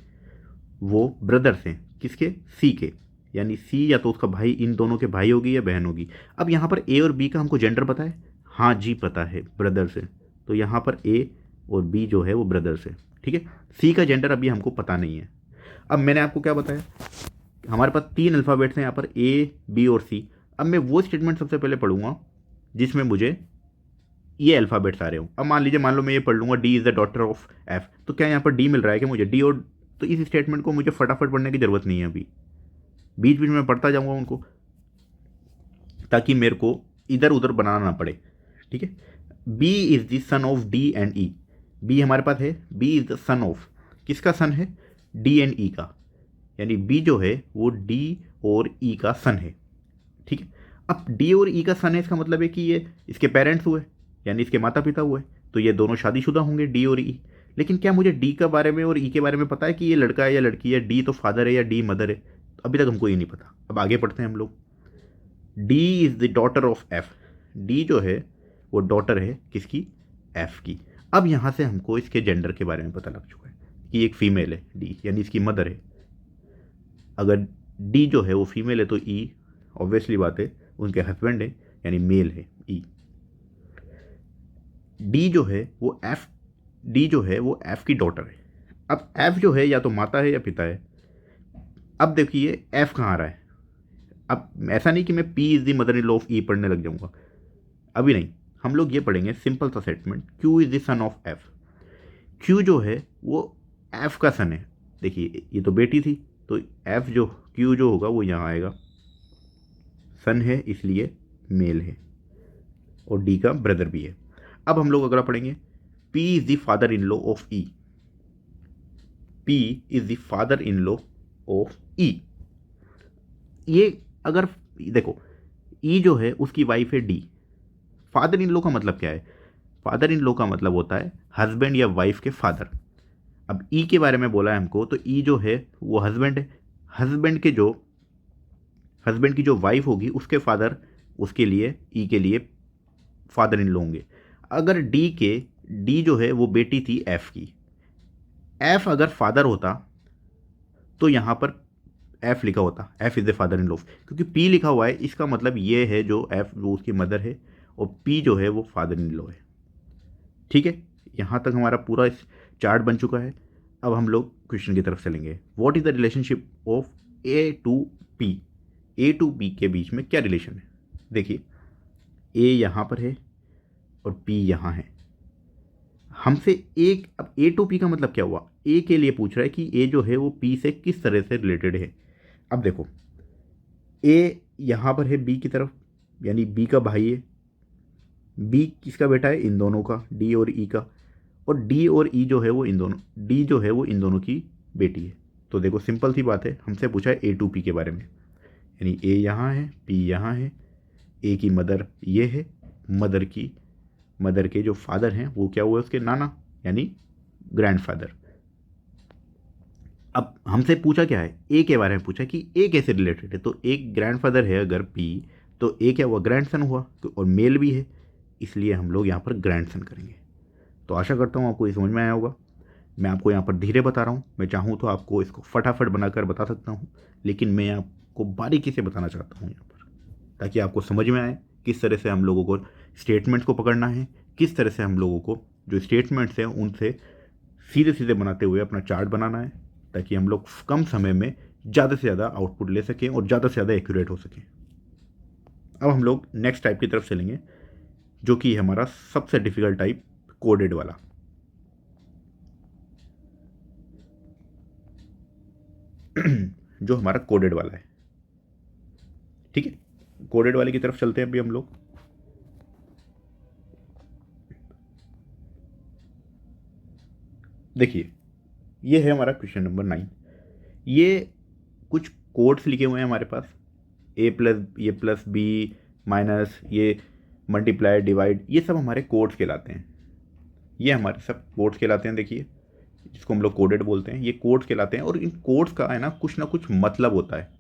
वो ब्रदर्स हैं। किसके? सी के। यानी सी या तो उसका भाई, इन दोनों के भाई होगी या बहन होगी। अब यहाँ पर ए और बी का हमको जेंडर पता है? हाँ जी पता है, ब्रदर्स है। तो यहाँ पर ए और बी जो है वो ब्रदर्स है। ठीक है, सी का जेंडर अभी हमको पता नहीं है। अब मैंने आपको क्या बताया, हमारे पास तीन अल्फ़ाबेट्स हैं यहाँ पर, ए बी और सी। अब मैं वो स्टेटमेंट सबसे पहले पढ़ूंगा जिसमें मुझे ये अल्फ़ाबेट्स आ रहे हो। अब मान लो मैं ये पढ़ लूँगा D is the daughter of F, तो क्या यहाँ पर डी मिल रहा है कि मुझे? डी और, तो इस स्टेटमेंट को मुझे फटाफट पढ़ने की ज़रूरत नहीं है, अभी बीच बीच में पढ़ता जाऊँगा उनको, ताकि मेरे को इधर उधर बनाना ना पड़े। ठीक है, B is the son of D and E. B हमारे पास है, B is the son of, किसका सन है? डी एंड ई का। यानी बी जो है वो डी और ई का सन है। ठीक है, अब डी और ई का सन है, इसका मतलब है कि ये इसके पेरेंट्स हुए, यानी इसके माता पिता हुए, तो ये दोनों शादीशुदा होंगे, डी और ई। लेकिन क्या मुझे डी के बारे में और ई के बारे में पता है कि ये लड़का है या लड़की है? डी तो फादर है या डी मदर है? तो अभी तक हमको ये नहीं पता। अब आगे पढ़ते हैं हम लोग। D is the daughter of F. D जो है वो डॉटर है किसकी? एफ की। अब यहाँ से हमको इसके जेंडर के बारे में पता लग चुका है कि एक फीमेल है डी, यानी इसकी मदर है। अगर डी जो है वो फीमेल है तो ई ऑब्वियसली बात है उनके हस्बैंड है, यानी मेल है ई। डी जो है वो एफ, डी जो है वो एफ की डॉटर है। अब एफ जो है या तो माता है या पिता है। अब देखिए एफ कहाँ आ रहा है। अब ऐसा नहीं कि मैं P is the mother in law of E पढ़ने लग जाऊंगा, अभी नहीं। हम लोग ये पढ़ेंगे सिंपल सा statement, Q is the son of F. Q जो है वो एफ का सन है। देखिए ये तो बेटी थी, तो एफ जो क्यू जो होगा वो यहाँ आएगा, सन है इसलिए मेल है, और डी का ब्रदर भी है। अब हम लोग अगला पढ़ेंगे, P is the father in law of E. P is the father in law of E. ये अगर देखो, ई जो है उसकी वाइफ है डी। फादर इन लॉ का मतलब क्या है? फादर इन लॉ का मतलब होता है हस्बैंड या वाइफ के फादर। अब ई के बारे में बोला है हमको, तो ई जो है वो हस्बैंड है। हस्बैंड की जो वाइफ होगी उसके फादर, उसके लिए ई के लिए फादर इन लॉ होंगे। अगर डी जो है वो बेटी थी एफ की, एफ अगर फादर होता तो यहाँ पर एफ लिखा होता, F is the father in law. क्योंकि पी लिखा हुआ है, इसका मतलब ये है जो एफ वो उसकी मदर है और पी जो है वो फादर इन लॉ है। ठीक है, यहाँ तक हमारा पूरा चार्ट बन चुका है। अब हम लोग क्वेश्चन की तरफ चलेंगे। What is the relationship of A to P. A to P के बीच में क्या रिलेशन है? देखिए, ए यहाँ पर है और पी यहाँ है। हमसे एक, अब ए टू पी का मतलब क्या हुआ? ए के लिए पूछ रहा है कि ए जो है वो पी से किस तरह से रिलेटेड है। अब देखो, ए यहाँ पर है बी की तरफ, यानी बी का भाई है। बी किसका बेटा है? इन दोनों का, डी और ई का। और डी और ई जो है वो इन दोनों, डी जो है वो इन दोनों की बेटी है। तो देखो सिंपल सी बात है, हमसे पूछा है ए टू पी के बारे में, यानी ए यहाँ है, पी यहाँ है, ए की मदर ये है, मदर के जो फादर हैं वो क्या हुए? उसके नाना, यानी ग्रैंडफादर। अब हमसे पूछा क्या है, ए के बारे में पूछा कि ए कैसे रिलेटेड है। तो एक ग्रैंडफादर है अगर पी, तो ए क्या हुआ, ग्रैंडसन हुआ, और मेल भी है, इसलिए हम लोग यहाँ पर ग्रैंडसन करेंगे। तो आशा करता हूँ आपको ये समझ में आया होगा। मैं आपको यहाँ पर धीरे बता रहा हूँ, मैं चाहूँ तो आपको इसको फटाफट बनाकर बता सकता हूँ, लेकिन मैं आपको बारीकी से बताना चाहता हूँ यहाँ पर, ताकि आपको समझ में आए किस तरह से हम लोगों को स्टेटमेंट्स को पकड़ना है, किस तरह से हम लोगों को जो स्टेटमेंट्स हैं उनसे सीधे सीधे बनाते हुए अपना चार्ट बनाना है, ताकि हम लोग कम समय में ज़्यादा से ज़्यादा आउटपुट ले सकें और ज़्यादा से ज़्यादा एक्यूरेट हो सकें। अब हम लोग नेक्स्ट टाइप की तरफ चलेंगे, जो कि हमारा सबसे डिफिकल्ट टाइप, कोडेड वाला। जो हमारा कोडेड वाला है, ठीक है। कोडेड वाले की तरफ चलते हैं अभी हम लोग। देखिए, ये है हमारा क्वेश्चन नंबर 9। ये कुछ कोड्स लिखे हुए हैं हमारे पास, ए प्लस, ये प्लस बी माइनस, ये मल्टीप्लाई डिवाइड, ये सब हमारे कोड्स कहलाते हैं। ये हमारे सब कोड्स कहलाते हैं। देखिए, जिसको हम लोग कोडेड बोलते हैं, ये कोड्स कहलाते हैं। और इन कोड्स का है ना कुछ मतलब होता है,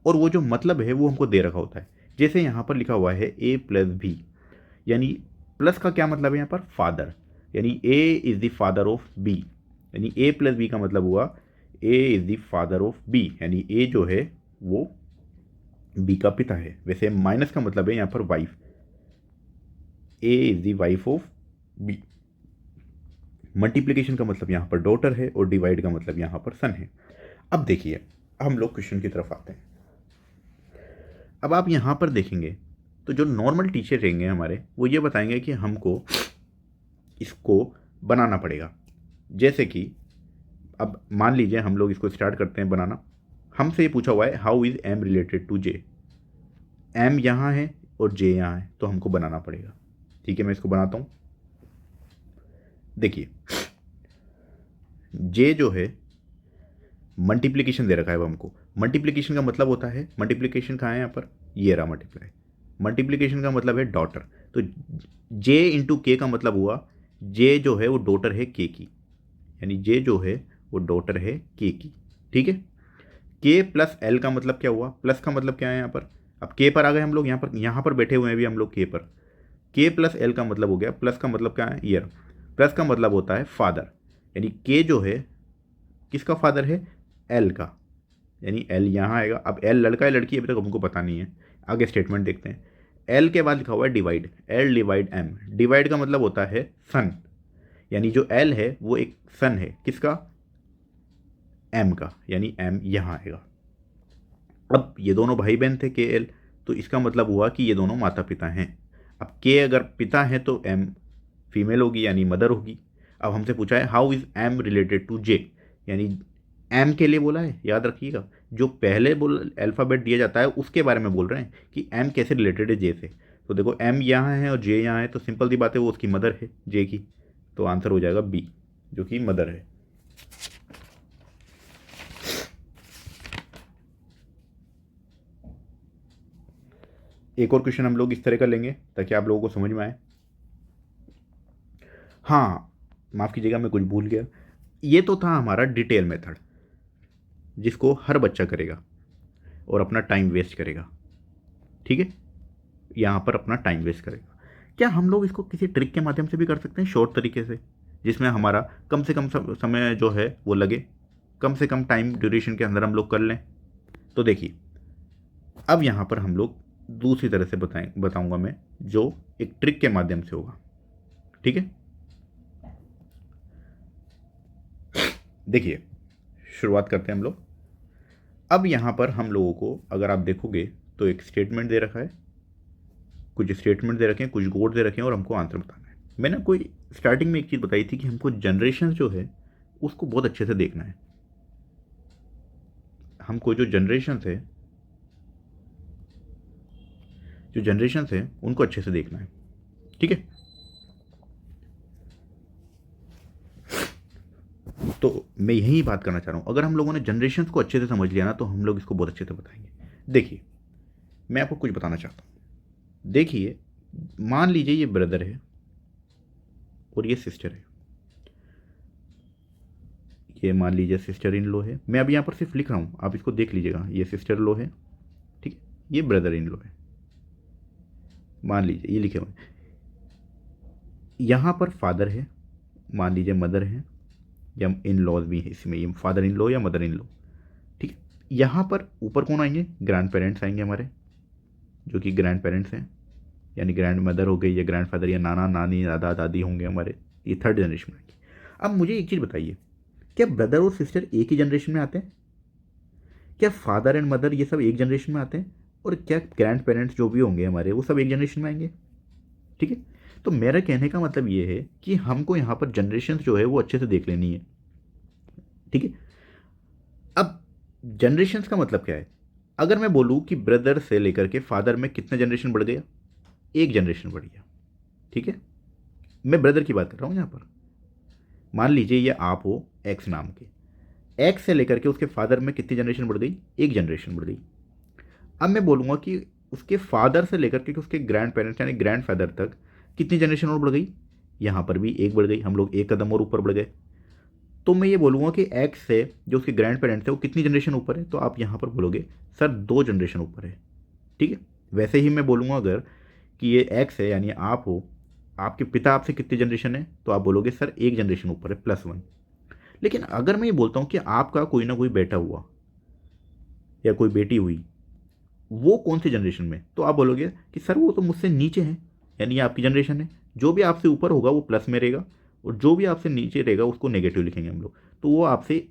और वो जो मतलब है वो हमको दे रखा होता है। जैसे यहाँ पर लिखा हुआ है ए प्लस बी, यानी प्लस का क्या मतलब है यहाँ पर, फादर, यानी A is the father of B, यानी ए प्लस बी का मतलब हुआ A is the father of B, यानी ए जो है वो बी का पिता है। वैसे माइनस का मतलब है यहाँ पर wife, A is the wife of B. Multiplication का मतलब यहाँ पर डॉटर है, और डिवाइड का मतलब यहाँ पर सन है। अब देखिए, हम लोग क्वेश्चन की तरफ आते हैं। अब आप यहाँ पर देखेंगे तो जो नॉर्मल टीचर रहेंगे हमारे, वो ये बताएंगे कि हमको इसको बनाना पड़ेगा। जैसे कि अब मान लीजिए हम लोग इसको स्टार्ट करते हैं बनाना। हमसे ये पूछा हुआ है how is M related to J. M यहाँ है और जे यहाँ है, तो हमको बनाना पड़ेगा। ठीक है, मैं इसको बनाता हूँ। देखिए, जे जो है मल्टीप्लिकेशन दे रखा है वो हमको। मल्टीप्लिकेशन का मतलब होता है, मल्टीप्लिकेशन कहाँ है यहाँ पर, ये रहा मल्टीप्लाई। मल्टीप्लिकेशन का मतलब है डॉटर। तो जे इंटू के का मतलब हुआ, जे जो है वो डॉटर है के की, यानी जे जो है वो डॉटर है के की। ठीक है। के प्लस एल का मतलब क्या हुआ, प्लस का मतलब क्या है यहाँ पर, अब के पर आ गए हम लोग, यहाँ पर बैठे हुए हैं अभी हम लोग के पर। के प्लस एल का मतलब हो गया, प्लस का मतलब क्या है, ईयर। प्लस का मतलब होता है फादर, यानी के जो है किसका फादर है, एल का, यानी एल यहाँ आएगा। अब एल लड़का है लड़की अभी तक हमको पता नहीं है, आगे स्टेटमेंट देखते हैं। एल के बाद लिखा हुआ है divide, L divide M. Divide का मतलब होता है सन, यानी जो एल है वो एक सन है, किसका, एम का, यानी एम यहाँ आएगा। अब ये दोनों भाई बहन थे के एल, तो इसका मतलब हुआ कि ये दोनों माता पिता हैं। अब के अगर पिता है तो एम फीमेल होगी, यानी मदर होगी। अब हमसे पूछा है how is M related to J, यानी एम के लिए बोला है, याद रखिएगा। जो पहले बोल अल्फ़ाबेट दिया जाता है उसके बारे में बोल रहे हैं कि एम कैसे रिलेटेड है जे से। तो देखो, एम यहाँ है और जे यहाँ है, तो सिंपल सी बात है वो उसकी मदर है जे की। तो आंसर हो जाएगा बी, जो कि मदर है। एक और क्वेश्चन हम लोग इस तरह का लेंगे ताकि आप लोगों को समझ में आए। हाँ, माफ़ कीजिएगा, मैं कुछ भूल गया। ये तो था हमारा डिटेल मेथड, जिसको हर बच्चा करेगा और अपना टाइम वेस्ट करेगा। ठीक है, यहाँ पर अपना टाइम वेस्ट करेगा। क्या हम लोग इसको किसी ट्रिक के माध्यम से भी कर सकते हैं, शॉर्ट तरीके से, जिसमें हमारा कम से कम समय जो है वो लगे, कम से कम टाइम ड्यूरेशन के अंदर हम लोग कर लें? तो देखिए, अब यहाँ पर हम लोग दूसरी तरह से बताऊंगा मैं, जो एक ट्रिक के माध्यम से होगा। ठीक है, देखिए, शुरुआत करते हैं हम लोग। अब यहाँ पर हम लोगों को अगर आप देखोगे तो एक स्टेटमेंट दे रखा है, कुछ स्टेटमेंट दे रखे हैं, कुछ कोड दे रखे हैं, और हमको आंसर बताना है। मैंने कोई स्टार्टिंग में एक चीज़ बताई थी कि हमको जनरेशन जो है उसको बहुत अच्छे से देखना है। हमको जो जनरेशन है उनको अच्छे से देखना है। ठीक है, तो मैं यही बात करना चाह रहा हूँ। अगर हम लोगों ने जनरेशन को अच्छे से समझ लिया ना, तो हम लोग इसको बहुत अच्छे से बताएंगे। देखिए, मैं आपको कुछ बताना चाहता हूँ। देखिए, मान लीजिए ये ब्रदर है और ये सिस्टर है। ये मान लीजिए सिस्टर इन लॉ है, मैं अभी यहाँ पर सिर्फ लिख रहा हूँ, आप इसको देख लीजिएगा। ये सिस्टर लॉ है, ठीक है, ये ब्रदर इन लॉ है, मान लीजिए ये लिखे हुए हैं। यहाँ पर फादर है, मान लीजिए मदर है, या इन लॉज भी है इसमें, ये फादर इन लॉ या मदर इन लॉ, ठीक है। यहाँ पर ऊपर कौन आएंगे, ग्रैंड पेरेंट्स आएंगे हमारे, जो कि ग्रैंड पेरेंट्स हैं, यानी ग्रैंड मदर हो गई या ग्रैंड फादर या नाना नानी दादा दादी होंगे हमारे, ये थर्ड जनरेशन में आएंगे। अब मुझे एक चीज़ बताइए, क्या ब्रदर और सिस्टर एक ही जनरेशन में आते हैं? क्या फादर एंड मदर ये सब एक जनरेशन में आते हैं? और क्या ग्रैंड पेरेंट्स जो भी होंगे हमारे वो सब एक जनरेशन में आएंगे? ठीक है, तो मेरा कहने का मतलब ये है कि हमको यहाँ पर जनरेशन जो है वो अच्छे से देख लेनी है, ठीक है। अब जनरेशन का मतलब क्या है? अगर मैं बोलूँ कि ब्रदर से लेकर के फादर में कितना जनरेशन बढ़ गया, एक जनरेशन बढ़ गया, ठीक है। मैं ब्रदर की बात कर रहा हूँ यहाँ पर। मान लीजिए ये आप हो एक्स नाम के, एक्स से लेकर के उसके फादर में कितनी जनरेशन बढ़ गई, एक जनरेशन बढ़ गई। अब मैं बोलूँगा कि उसके फादर से लेकर के उसके ग्रैंड पेरेंट्स यानी ग्रैंड फादर तक कितनी जनरेशन और बढ़ गई, यहाँ पर भी एक बढ़ गई, हम लोग एक कदम और ऊपर बढ़ गए। तो मैं ये बोलूँगा कि एक्स से जो उसके ग्रैंड पेरेंट्स है वो कितनी जनरेशन ऊपर है, तो आप यहाँ पर बोलोगे सर 2 जनरेशन ऊपर है, ठीक है। वैसे ही मैं बोलूँगा अगर कि ये एक्स है यानी आप हो, आपके पिता आपसे कितनी जनरेशन है, तो आप बोलोगे सर 1 जनरेशन ऊपर है, +1। लेकिन अगर मैं ये बोलता हूँ कि आपका कोई ना कोई बेटा हुआ या कोई बेटी हुई, वो कौन सी जनरेशन में, तो आप बोलोगे कि सर वो तो मुझसे नीचे है, यानी ये आपकी जनरेशन है। जो भी आपसे ऊपर होगा वो प्लस में रहेगा, और जो भी आपसे नीचे रहेगा उसको नेगेटिव लिखेंगे हम लोग। तो वो आपसे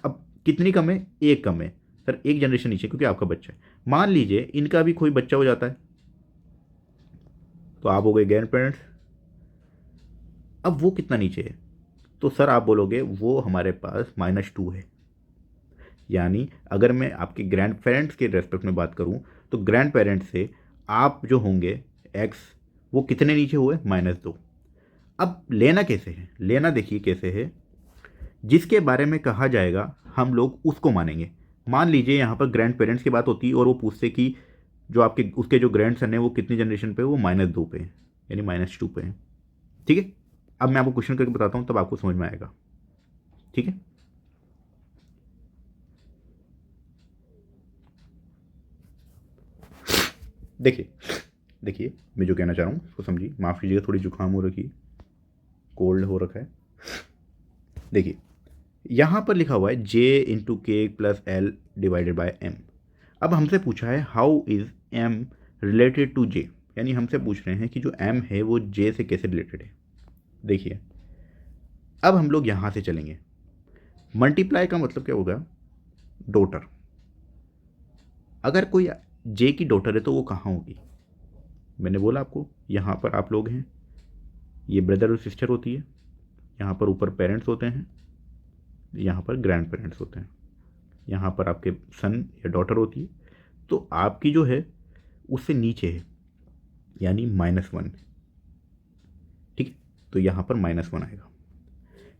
अब कितनी कम है, एक कम है सर, एक जनरेशन नीचे, क्योंकि आपका बच्चा है। मान लीजिए इनका भी कोई बच्चा हो जाता है, तो आप हो गए ग्रैंड पेरेंट्स। अब वो कितना नीचे है, तो सर आप बोलोगे वो हमारे पास -2 है। यानी अगर मैं आपके ग्रैंड पेरेंट्स के रेस्पेक्ट में बात करूं, तो ग्रैंड पेरेंट्स से आप जो होंगे एक्स, वो कितने नीचे हुए, -2। अब लेना कैसे है, लेना देखिए कैसे है, जिसके बारे में कहा जाएगा हम लोग उसको मानेंगे। मान लीजिए यहाँ पर ग्रैंड पेरेंट्स की बात होती है और वो पूछते कि जो आपके उसके जो ग्रैंड सन है वो कितनी जनरेशन पे, वो -2 पे है, यानी -2 पे है, ठीक है। अब मैं आपको क्वेश्चन करके बताता हूँ, तब आपको समझ में आएगा, ठीक है। देखिए देखिए मैं जो कहना चाह रहा हूँ उसको समझिए, माफ़ कीजिएगा थोड़ी जुकाम हो रखी, कोल्ड हो रखा है। देखिए यहाँ पर लिखा हुआ है J × K + L/M। अब हमसे पूछा है how is M related to J, यानी हमसे पूछ रहे हैं कि जो M है वो J से कैसे रिलेटेड है। देखिए अब हम लोग यहाँ से चलेंगे, मल्टीप्लाई का मतलब क्या होगा, डॉटर। अगर कोई J की डॉटर है तो वो कहाँ होगी, मैंने बोला आपको यहाँ पर आप लोग हैं, ये ब्रदर और सिस्टर होती है, यहाँ पर ऊपर पेरेंट्स होते हैं, यहाँ पर ग्रैंड पेरेंट्स होते हैं, यहाँ पर आपके सन या डॉटर होती है, तो आपकी जो है उससे नीचे है, यानी -1, ठीक है। तो यहाँ पर -1 आएगा।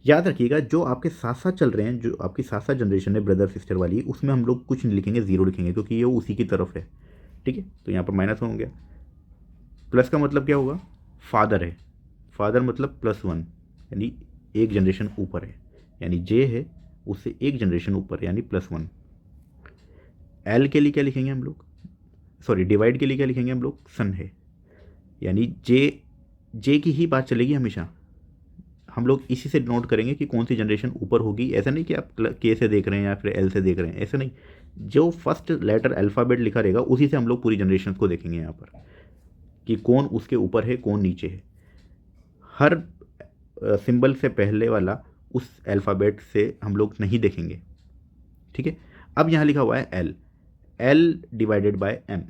याद रखिएगा जो आपके साथ साथ चल रहे हैं, जो आपकी साथ साथ जनरेशन है ब्रदर सिस्टर वाली, उसमें हम लोग कुछ नहीं लिखेंगे, 0 लिखेंगे, क्योंकि ये उसी की तरफ है, ठीक है। तो यहाँ पर -1 हो गया। प्लस का मतलब क्या होगा, फादर है, फादर मतलब +1, यानी एक जनरेशन ऊपर है, यानी J है उससे एक जनरेशन ऊपर, यानी +1। L के लिए क्या लिखेंगे हम लोग, सॉरी डिवाइड के लिए क्या लिखेंगे हम लोग, सन है, यानी J की ही बात चलेगी हमेशा। हम लोग इसी से नोट करेंगे कि कौन सी जनरेशन ऊपर होगी। ऐसा नहीं कि आप K से देख रहे हैं या फिर L से देख रहे हैं, ऐसा नहीं, जो फर्स्ट लेटर अल्फ़ाबेट लिखा रहेगा उसी से हम लोग पूरी जनरेशन को देखेंगे यहाँ पर, कि कौन उसके ऊपर है कौन नीचे है। हर सिंबल से पहले वाला उस अल्फ़ाबेट से हम लोग नहीं देखेंगे, ठीक है। अब यहाँ लिखा हुआ है L/M,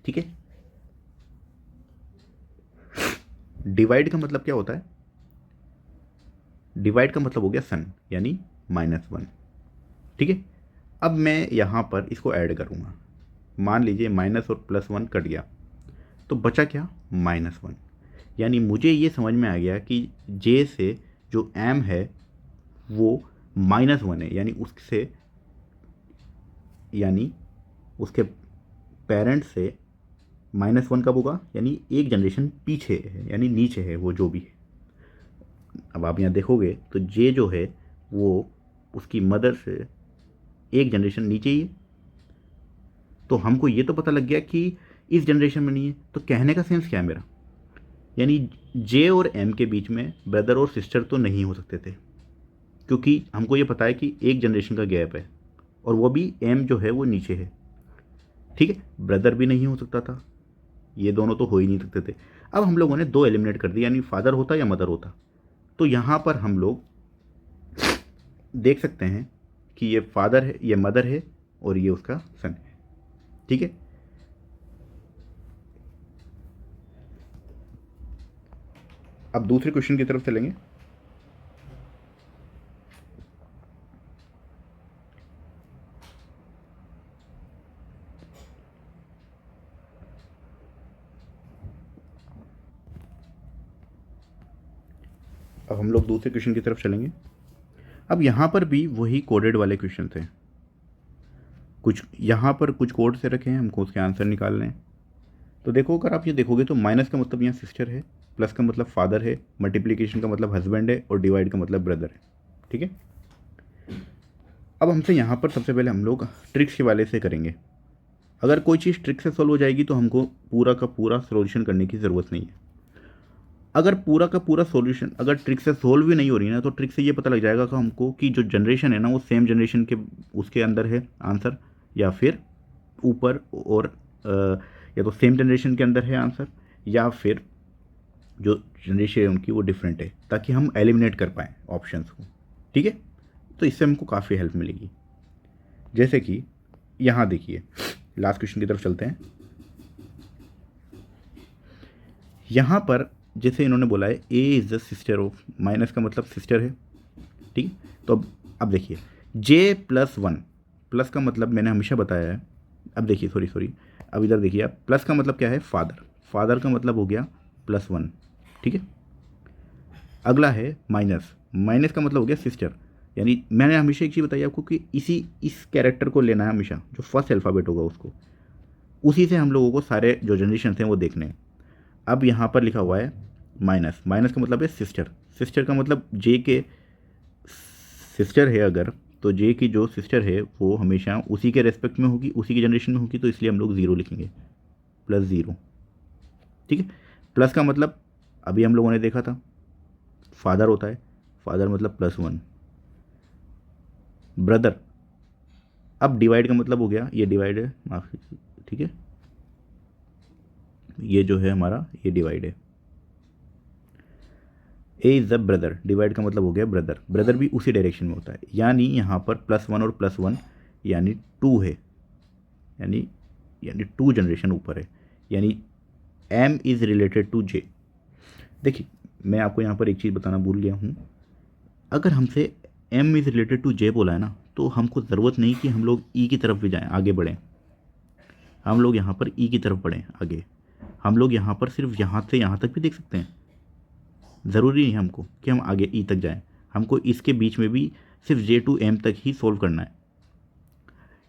ठीक है। डिवाइड का मतलब क्या होता है, डिवाइड का मतलब हो गया सन, यानी -1, ठीक है। अब मैं यहाँ पर इसको ऐड करूँगा, मान लीजिए माइनस और +1 कट गया, तो बचा क्या, -1। यानी मुझे ये समझ में आ गया कि J से जो M है वो -1 है, यानी उसके पेरेंट्स से -1 कब होगा, यानी एक जनरेशन पीछे है, यानी नीचे है वो जो भी है। अब आप यहाँ देखोगे तो J जो है वो उसकी मदर से एक जनरेशन नीचे ही है। तो हमको ये तो पता लग गया कि इस जनरेशन में नहीं है। तो कहने का सेंस क्या है मेरा, यानी जे और एम के बीच में ब्रदर और सिस्टर तो नहीं हो सकते थे, क्योंकि हमको ये पता है कि एक जनरेशन का गैप है और वो भी एम जो है वो नीचे है। ठीक है, ब्रदर भी नहीं हो सकता था, ये दोनों तो हो ही नहीं सकते थे। अब हम लोगों ने दो एलिमिनेट कर दिया, यानी फादर होता या मदर होता। तो यहाँ पर हम लोग देख सकते हैं कि ये फादर है, ये मदर है और ये उसका सन है। ठीक है, अब दूसरे क्वेश्चन की तरफ चलेंगे। अब हम लोग दूसरे क्वेश्चन की तरफ चलेंगे। अब यहाँ पर भी वही कोडेड वाले क्वेश्चन थे, कुछ यहाँ पर कुछ कोड से रखे हैं, हमको उसके आंसर निकालने हैं। तो देखो, अगर आप ये देखोगे तो माइनस का मतलब यहाँ सिस्टर है, प्लस का मतलब फादर है, मल्टीप्लिकेशन का मतलब हस्बैंड है और डिवाइड का मतलब ब्रदर है। ठीक है, अब हमसे यहाँ पर सबसे पहले हम लोग ट्रिक्स के वाले से करेंगे। अगर कोई चीज़ ट्रिक से सॉल्व हो जाएगी तो हमको पूरा का पूरा सॉल्यूशन करने की ज़रूरत नहीं है। अगर पूरा का पूरा सॉल्यूशन अगर ट्रिक से सोल्व भी नहीं हो रही ना, तो ट्रिक से ये पता लग जाएगा कि हमको कि जो जनरेशन है ना वो सेम जनरेशन के उसके अंदर है आंसर, या फिर ऊपर और या तो सेम जनरेशन के अंदर है आंसर, या फिर जो जनरेशन है उनकी वो डिफरेंट है, ताकि हम एलिमिनेट कर पाएँ ऑप्शंस को। ठीक है, तो इससे हमको काफ़ी हेल्प मिलेगी। जैसे कि यहाँ देखिए, लास्ट क्वेश्चन की तरफ चलते हैं। यहाँ पर जैसे इन्होंने बोला है A is the sister of, minus का मतलब सिस्टर है। ठीक, तो अब देखिए जे प्लस वन, प्लस का मतलब मैंने हमेशा बताया है। अब देखिए सॉरी, अब इधर देखिए आप, प्लस का मतलब क्या है, फादर, फादर का मतलब हो गया प्लस वन। ठीक है, अगला है माइनस, माइनस का मतलब हो गया सिस्टर। यानी मैंने हमेशा एक चीज़ बताई आपको कि इस कैरेक्टर को लेना है हमेशा, जो फर्स्ट अल्फ़ाबेट होगा उसको, उसी से हम लोगों को सारे जो जनरेशन हैं वो देखने हैं। अब यहाँ पर लिखा हुआ है माइनस, माइनस का मतलब है सिस्टर, सिस्टर का मतलब जे के सिस्टर है अगर, तो जे की जो सिस्टर है वो हमेशा उसी के रेस्पेक्ट में होगी, उसी की जनरेशन में होगी, तो इसलिए हम लोग ज़ीरो लिखेंगे, प्लस ज़ीरो। ठीक है, प्लस का मतलब अभी हम लोगों ने देखा था फादर होता है, फादर मतलब प्लस वन। ब्रदर, अब डिवाइड का मतलब हो गया, ये डिवाइड है, माफ, ठीक है, ये जो है हमारा ये डिवाइड है। A is the brother, divide का मतलब हो गया ब्रदर, ब्रदर भी उसी डायरेक्शन में होता है, यानी यहाँ पर प्लस वन और प्लस वन यानी टू है, यानी यानी टू जनरेशन ऊपर है, यानी एम इज़ रिलेटेड टू जे। देखिए, मैं आपको यहाँ पर एक चीज़ बताना भूल गया हूँ, अगर हमसे एम इज़ रिलेटेड टू जे बोला है ना, तो हमको ज़रूरत नहीं कि हम लोग ई की तरफ भी जाएँ, आगे बढ़ें। हम लोग यहाँ पर ई की तरफ बढ़ें आगे, हम लोग यहाँ पर सिर्फ यहाँ से यहाँ तक भी देख सकते हैं। ज़रूरी नहीं हमको कि हम आगे ई तक जाएं, हमको इसके बीच में भी सिर्फ जे टू एम तक ही सोल्व करना है।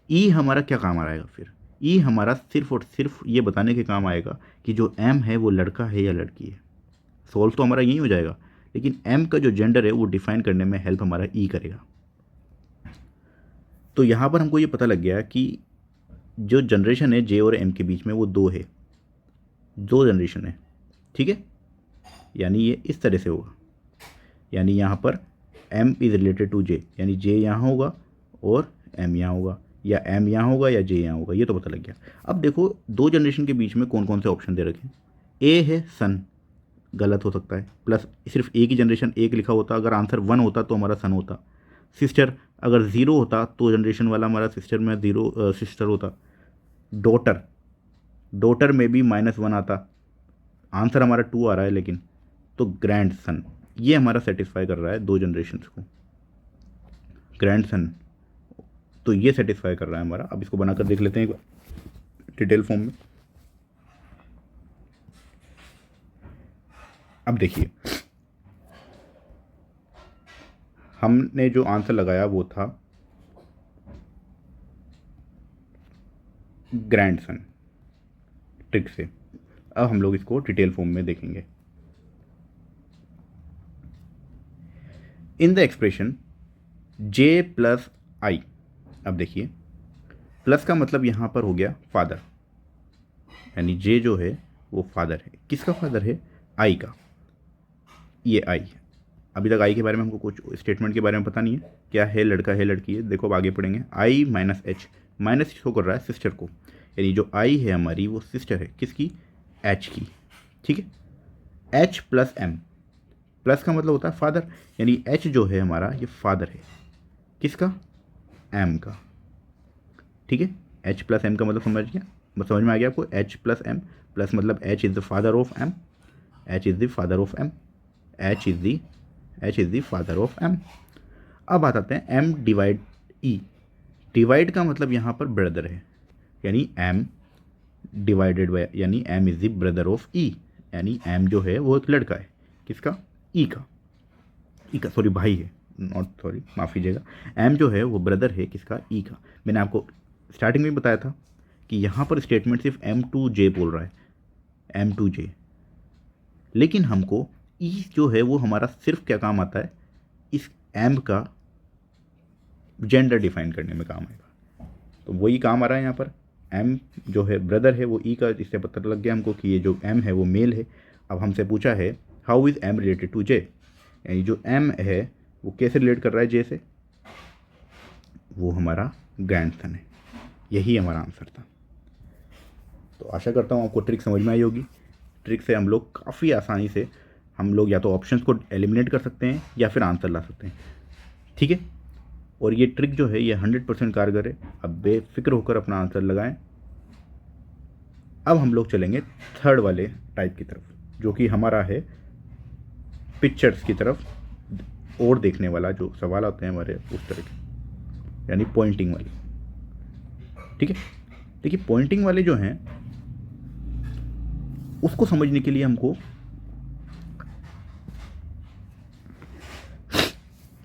ई हमारा क्या काम आएगा फिर, ई हमारा सिर्फ और सिर्फ ये बताने के काम आएगा कि जो एम है वो लड़का है या लड़की है। सोल्व तो हमारा यही हो जाएगा, लेकिन एम का जो जेंडर है वो डिफाइन करने में हेल्प हमारा ई करेगा। तो यहाँ पर हमको ये पता लग गया कि जो जनरेशन है जे और एम के बीच में वो दो है, दो जनरेशन है। ठीक है, यानी ये इस तरह से होगा, यानी यहाँ पर m is related to J, यानी j यहाँ होगा और m यहाँ होगा, या m यहाँ होगा या j यहाँ होगा, ये तो पता लग गया। अब देखो दो जनरेशन के बीच में कौन कौन से ऑप्शन दे रखे हैं। a है सन, गलत हो सकता है, प्लस सिर्फ एक ही जनरेशन, एक लिखा होता, अगर आंसर वन होता तो हमारा सन होता। सिस्टर, अगर ज़ीरो होता तो जनरेशन वाला हमारा सिस्टर में ज़ीरो सिस्टर होता। डॉटर, डॉटर में भी माइनस वन आता, आंसर हमारा टू आ रहा है लेकिन, तो ग्रैंड सन, ये हमारा सेटिस्फाई कर रहा है दो जनरेशन्स को, ग्रैंड सन, तो ये सेटिस्फाई कर रहा है हमारा। अब इसको बनाकर देख लेते हैं एक बार डिटेल फॉर्म में। अब देखिए, हमने जो आंसर लगाया वो था ग्रैंड सन ट्रिक से। अब हम लोग इसको डिटेल फॉर्म में देखेंगे। In the expression J plus I. अब देखिए प्लस का मतलब यहाँ पर हो गया फादर, यानी जे जो है वो फादर है। किसका फादर है? आई का। ये आई। अभी तक आई के बारे में हमको कुछ स्टेटमेंट के बारे में पता नहीं है, क्या है, लड़का है लड़की है। देखो अब आगे पढ़ेंगे। आई माइनस एच, माइनस शो कर रहा है सिस्टर को, यानी जो आई है हमारी वो सिस्टर है किसकी? एच की। ठीक है। एच प्लस एम, प्लस का मतलब होता है फादर, यानी एच जो है हमारा ये फादर है किसका? एम का। ठीक है। एच प्लस एम का मतलब समझ गया, समझ में आ गया आपको? एच प्लस एम, प्लस मतलब H is the father of M, H is the father of M, H is the father of M. अब बात आते हैं एम डिवाइड ई। डिवाइड का मतलब यहाँ पर ब्रदर है, यानी एम डिवाइडेड बाय, यानी M is the brother of E, यानी एम जो है वो एक लड़का है किसका? ई का। ई का सॉरी भाई है, नॉट सॉरी, माफ़ कीजिएगा। एम जो है वो ब्रदर है किसका? ई का। मैंने आपको स्टार्टिंग में बताया था कि यहाँ पर स्टेटमेंट सिर्फ एम टू जे बोल रहा है, एम टू जे, लेकिन हमको ई जो है वो हमारा सिर्फ क्या काम आता है? इस एम का जेंडर डिफाइन करने में काम आएगा। तो वही काम आ रहा है यहाँ पर। एम जो है ब्रदर है वो ई का, इससे पता लग गया हमको कि ये जो एम है वो मेल है। अब हमसे पूछा है how is M related to J, यानी जो एम है वो कैसे रिलेट कर रहा है जे से? वो हमारा ग्रैंडसन है। यही हमारा आंसर था। तो आशा करता हूँ आपको ट्रिक समझ में आई होगी। ट्रिक से हम लोग काफ़ी आसानी से हम लोग या तो ऑप्शंस को एलिमिनेट कर सकते हैं या फिर आंसर ला सकते हैं। ठीक है। और ये ट्रिक जो है ये 100% कारगर है। अब बेफिक्र होकर अपना आंसर लगाएं। अब हम लोग चलेंगे थर्ड वाले टाइप की तरफ, जो कि हमारा है पिक्चर्स की तरफ, और देखने वाला जो सवाल आते हैं हमारे उस तरह के, यानी पॉइंटिंग वाले। ठीक है। देखिए पॉइंटिंग वाले जो हैं उसको समझने के लिए हमको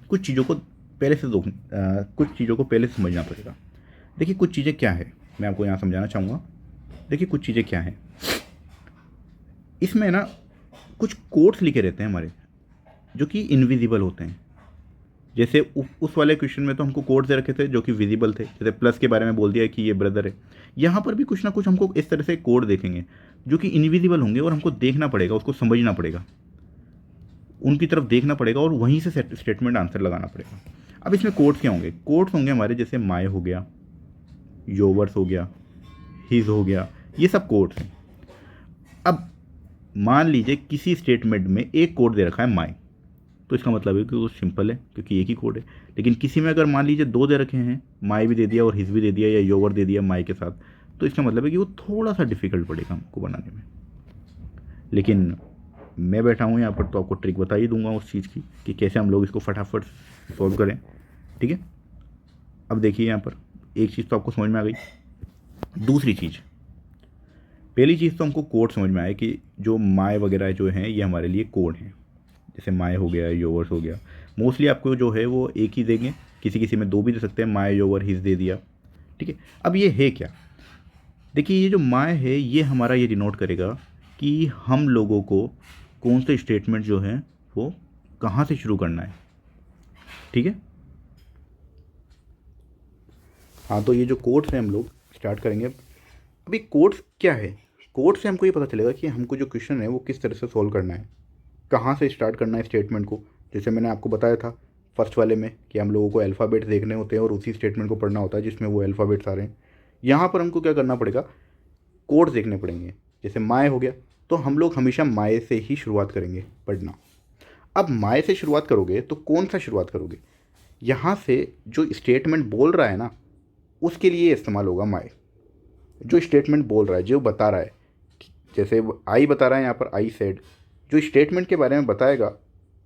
कुछ चीज़ों को पहले से कुछ चीज़ों को पहले से समझना पड़ेगा। देखिए कुछ चीज़ें क्या है, मैं आपको यहाँ समझाना चाहूँगा। देखिए कुछ चीज़ें क्या हैं, इसमें ना कुछ कोड्स लिखे रहते हैं हमारे जो कि इनविजिबल होते हैं। जैसे उस वाले क्वेश्चन में तो हमको कोड्स दे रखे थे जो कि विजिबल थे, जैसे प्लस के बारे में बोल दिया कि ये ब्रदर है। यहाँ पर भी कुछ ना कुछ हमको इस तरह से कोड देखेंगे जो कि इनविजिबल होंगे और हमको देखना पड़ेगा, उसको समझना पड़ेगा, उनकी तरफ देखना पड़ेगा और वहीं से स्टेटमेंट आंसर लगाना पड़ेगा। अब इसमें कोड्स क्या होंगे? कोड्स होंगे हमारे जैसे माय हो गया, योवर्स हो गया, हिज हो गया, ये सब कोड्स हैं। अब मान लीजिए किसी स्टेटमेंट में एक कोड दे रखा है माय, तो इसका मतलब है कि वो सिंपल है क्योंकि एक ही कोड है। लेकिन किसी में अगर मान लीजिए दो दे रखे हैं, माय भी दे दिया और हिज भी दे दिया या योवर दे दिया माय के साथ, तो इसका मतलब है कि वो थोड़ा सा डिफिकल्ट पड़ेगा हमको बनाने में। लेकिन मैं बैठा हूँ यहाँ पर तो आपको ट्रिक बता ही दूंगा उस चीज़ की कि कैसे हम लोग इसको फटाफट सॉल्व करें। ठीक है। अब देखिए यहाँ पर एक चीज़ तो आपको समझ में आ गई। दूसरी चीज़, पहली चीज़ तो हमको कोड समझ में आया कि जो माय वगैरह जो हैं ये हमारे लिए कोड हैं। जैसे माय हो गया, योवर्स हो गया, मोस्टली आपको जो है वो एक ही देंगे, किसी किसी में दो भी दे सकते हैं, माय योवर हिज दे दिया। ठीक है। अब ये है क्या? देखिए ये जो माय है ये हमारा ये डिनोट करेगा कि हम लोगों को कौन से स्टेटमेंट जो हैं वो कहाँ से शुरू करना है। ठीक है। हाँ, तो ये जो कोड्स हैं हम लोग स्टार्ट करेंगे। अभी कोड्स क्या है? कोड से हमको ये पता चलेगा कि हमको जो क्वेश्चन है वो किस तरह से सॉल्व करना है, कहाँ से स्टार्ट करना है स्टेटमेंट को। जैसे मैंने आपको बताया था फर्स्ट वाले में कि हम लोगों को अल्फ़ाबेट्स देखने होते हैं और उसी स्टेटमेंट को पढ़ना होता है जिसमें वो अल्फ़ाबेट्स आ रहे हैं। यहाँ पर हमको क्या करना पड़ेगा? कोड्स देखने पड़ेंगे। जैसे माय हो गया तो हम लोग हमेशा माय से ही शुरुआत करेंगे पढ़ना। अब माय से शुरुआत करोगे तो कौन सा शुरुआत करोगे? यहाँ से जो स्टेटमेंट बोल रहा है ना उसके लिए इस्तेमाल होगा माय। जो स्टेटमेंट बोल रहा है, जो बता रहा है, जैसे आई बता रहा है यहाँ पर आई सेड, जो स्टेटमेंट के बारे में बताएगा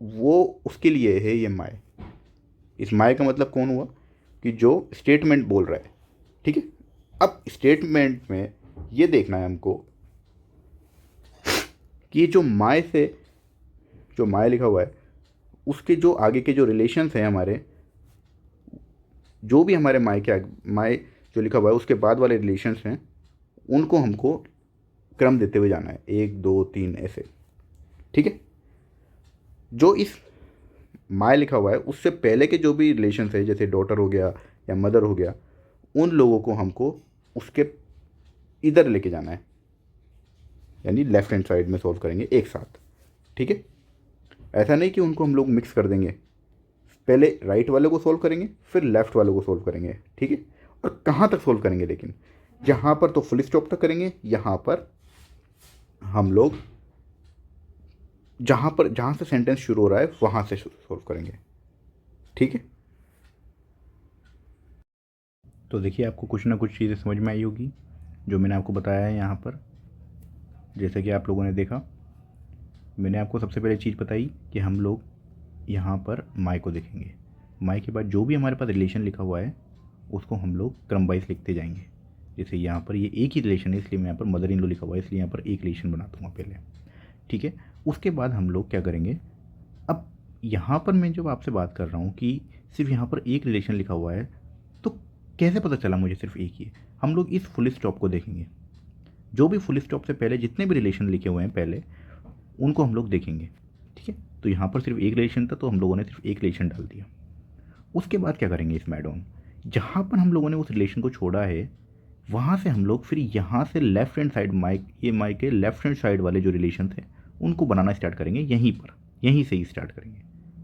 वो उसके लिए है ये माय। इस माय का मतलब कौन हुआ? कि जो स्टेटमेंट बोल रहा है। ठीक है। अब स्टेटमेंट में ये देखना है हमको कि ये जो माय से, जो माय लिखा हुआ है उसके जो आगे के जो रिलेशंस हैं हमारे, जो भी हमारे माय के माय जो लिखा हुआ है उसके बाद वाले रिलेशंस हैं, उनको हमको क्रम देते हुए जाना है, 1 2 3 ऐसे। ठीक है। जो इस माय लिखा हुआ है उससे पहले के जो भी रिलेशन है, जैसे डॉटर हो गया या मदर हो गया, उन लोगों को हमको उसके इधर लेके जाना है, यानी लेफ्ट हैंड साइड में सॉल्व करेंगे एक साथ। ठीक है, ऐसा नहीं कि उनको हम लोग मिक्स कर देंगे, पहले राइट वाले को सॉल्व करेंगे फिर लेफ्ट वाले को सॉल्व करेंगे। ठीक है, और कहाँ तक सॉल्व करेंगे, लेकिन यहाँ पर तो फुल स्टॉप तक करेंगे, यहाँ पर हम लोग जहाँ से सेंटेंस शुरू हो रहा है वहाँ से सॉल्व करेंगे। ठीक है, तो देखिए आपको कुछ ना कुछ चीज़ें समझ में आई होगी जो मैंने आपको बताया है यहाँ पर। जैसे कि आप लोगों ने देखा, मैंने आपको सबसे पहले चीज़ बताई कि हम लोग यहाँ पर माई को देखेंगे, माई के बाद जो भी हमारे पास रिलेशन लिखा हुआ है उसको हम लोग क्रम वाइज लिखते जाएंगे। जैसे यहाँ पर ये एक ही रिलेशन है, इसलिए मैं यहाँ पर मदर इन लॉ लिखा हुआ है, इसलिए यहाँ पर एक रिलेशन बना दूँगा पहले। ठीक है, उसके बाद हम लोग क्या करेंगे, अब यहाँ पर मैं जब आपसे बात कर रहा हूँ कि सिर्फ यहाँ पर एक रिलेशन लिखा हुआ है, तो कैसे पता चला मुझे सिर्फ एक ही है। हम लोग इस फुल स्टॉप को देखेंगे, जो भी फुल स्टॉप से पहले जितने भी रिलेशन लिखे हुए हैं पहले, उनको हम लोग देखेंगे। ठीक है, तो यहाँ पर सिर्फ एक रिलेशन था तो हम लोगों ने सिर्फ एक रिलेशन डाल दिया। उसके बाद क्या करेंगे, इसमें ऐड ऑन, जहाँ पर हम लोगों ने उस रिलेशन को छोड़ा है वहाँ से हम लोग फिर यहाँ से लेफ्ट हैंड साइड माइक के लेफ्ट हैंड साइड वाले जो रिलेशन थे उनको बनाना स्टार्ट करेंगे, यहीं से ही स्टार्ट करेंगे,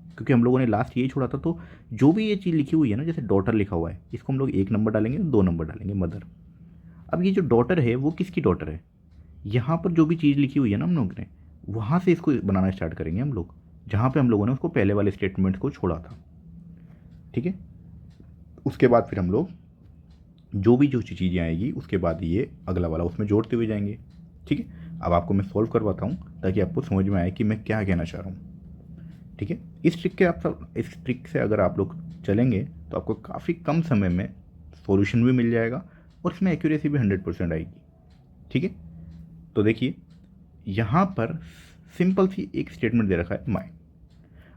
क्योंकि हम लोगों ने लास्ट यही छोड़ा था। तो जो भी ये चीज़ लिखी हुई है ना, जैसे डॉटर लिखा हुआ है, इसको हम लोग 1 नंबर डालेंगे, 2 नंबर डालेंगे मदर। अब ये जो डॉटर है वो किसकी डॉटर है, यहाँ पर जो भी चीज़ लिखी हुई है ना हम लोग ने, वहाँ से इसको बनाना स्टार्ट करेंगे हम लोग, जहाँ पे हम लोगों ने उसको पहले वाले स्टेटमेंट को छोड़ा था। ठीक है, उसके बाद फिर हम लोग जो चीज़ें आएगी उसके बाद ये अगला वाला उसमें जोड़ते हुए जाएंगे। ठीक है, अब आपको मैं सॉल्व करवाता हूँ ताकि आपको समझ में आए कि मैं क्या कहना चाह रहा हूँ। ठीक है, इस ट्रिक से अगर आप लोग चलेंगे तो आपको काफ़ी कम समय में सॉल्यूशन भी मिल जाएगा और इसमें एक्यूरेसी भी 100% आएगी। ठीक है, तो देखिए यहाँ पर सिंपल सी एक स्टेटमेंट दे रखा है माई।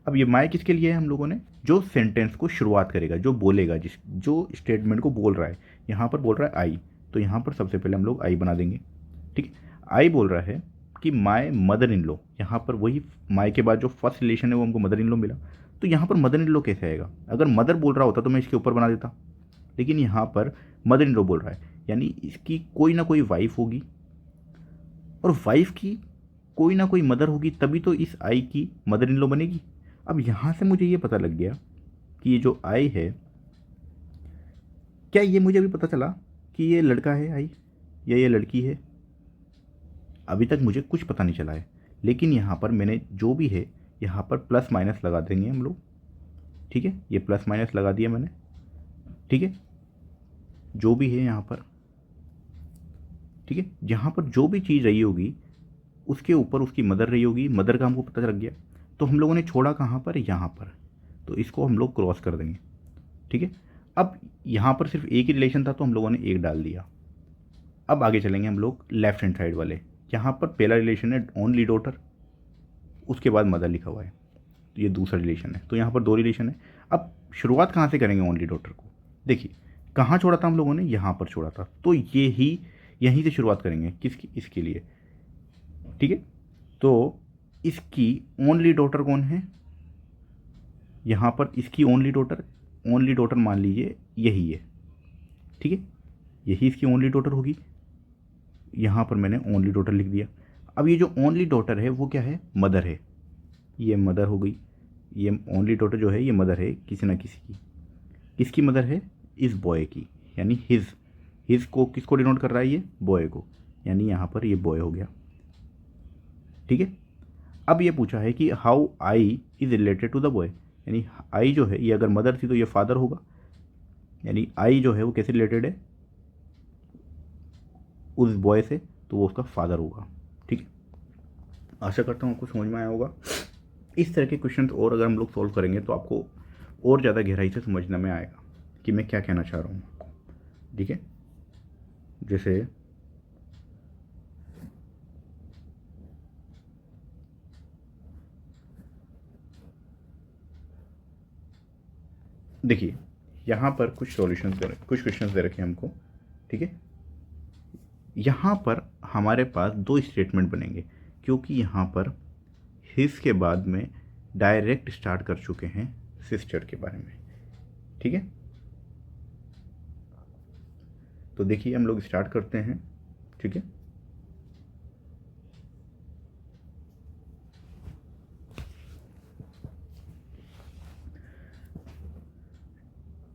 अब ये माई किसके लिए है, हम लोगों ने जो सेंटेंस को शुरुआत करेगा, जो बोलेगा, जो स्टेटमेंट को बोल रहा है, यहाँ पर बोल रहा है आई, तो यहाँ पर सबसे पहले हम लोग आई बना देंगे। ठीक है, आई बोल रहा है कि माई मदर इन लॉ, यहाँ पर वही माई के बाद जो फर्स्ट रिलेशन है वो हमको मदर इन लॉ मिला, तो यहाँ पर मदर इन लॉ कैसे आएगा, अगर मदर बोल रहा होता तो मैं इसके ऊपर बना देता, लेकिन यहाँ पर मदर इन लॉ बोल रहा है, यानी इसकी कोई ना कोई वाइफ होगी, और वाइफ की कोई ना कोई मदर होगी, तभी तो इस आई की मदर इन लॉ बनेगी। अब यहाँ से मुझे ये पता लग गया कि ये जो आई है, क्या ये मुझे अभी पता चला कि ये लड़का है आई या ये लड़की है, अभी तक मुझे कुछ पता नहीं चला है, लेकिन यहाँ पर मैंने जो भी है यहाँ पर प्लस माइनस लगा देंगे हम लोग। ठीक है, ये प्लस माइनस लगा दिया मैंने। ठीक है, जो भी है यहाँ पर, ठीक है, यहाँ पर जो भी चीज़ रही होगी उसके ऊपर उसकी मदर रही होगी, मदर का हमको पता लग गया, तो हम लोगों ने छोड़ा कहाँ पर, यहाँ पर, तो इसको हम लोग क्रॉस कर देंगे। ठीक है, अब यहाँ पर सिर्फ एक ही रिलेशन था तो हम लोगों ने एक डाल दिया। अब आगे चलेंगे हम लोग लेफ्ट हैंड साइड वाले, यहाँ पर पहला रिलेशन है ओनली डॉटर, उसके बाद मदर लिखा हुआ है, तो ये दूसरा रिलेशन है, तो यहाँ पर 2 रिलेशन है। अब शुरुआत कहाँ से करेंगे ओनली डॉटर को, देखिए कहाँ छोड़ा था हम लोगों ने, यहाँ पर छोड़ा था, तो यहीं से शुरुआत करेंगे, किसकी, इसके लिए। ठीक है, तो इसकी ओनली डॉटर कौन है, यहाँ पर इसकी ओनली डॉटर मान लीजिए यही है। ठीक है, यही इसकी ओनली डॉटर होगी, यहाँ पर मैंने ओनली डॉटर लिख दिया। अब ये जो ओनली डॉटर है वो क्या है, मदर है, ये मदर हो गई, ये ओनली डॉटर जो है ये मदर है किसी ना किसी की, किसकी मदर है, इस बॉय की, यानी हिज को किसको डिनोट कर रहा है, ये बॉय को, यानी यहाँ पर ये बॉय हो गया। ठीक है, अब ये पूछा है कि how I is related to the boy, यानी आई जो है ये अगर मदर थी तो ये फादर होगा, यानी आई जो है वो कैसे रिलेटेड है उस बॉय से, तो वो उसका फादर होगा। ठीक है, आशा करता हूँ आपको समझ में आया होगा। इस तरह के क्वेश्चन और अगर हम लोग सॉल्व करेंगे तो आपको और ज़्यादा गहराई से समझने में आएगा कि मैं क्या कहना चाह रहा हूँ आपको। ठीक है, जैसे देखिए यहाँ पर कुछ क्वेश्चंस दे रखे हैं हमको। ठीक है, यहाँ पर हमारे पास 2 स्टेटमेंट बनेंगे, क्योंकि यहाँ पर हिज के बाद में डायरेक्ट स्टार्ट कर चुके हैं सिस्टर के बारे में। ठीक है, तो देखिए हम लोग स्टार्ट करते हैं। ठीक है,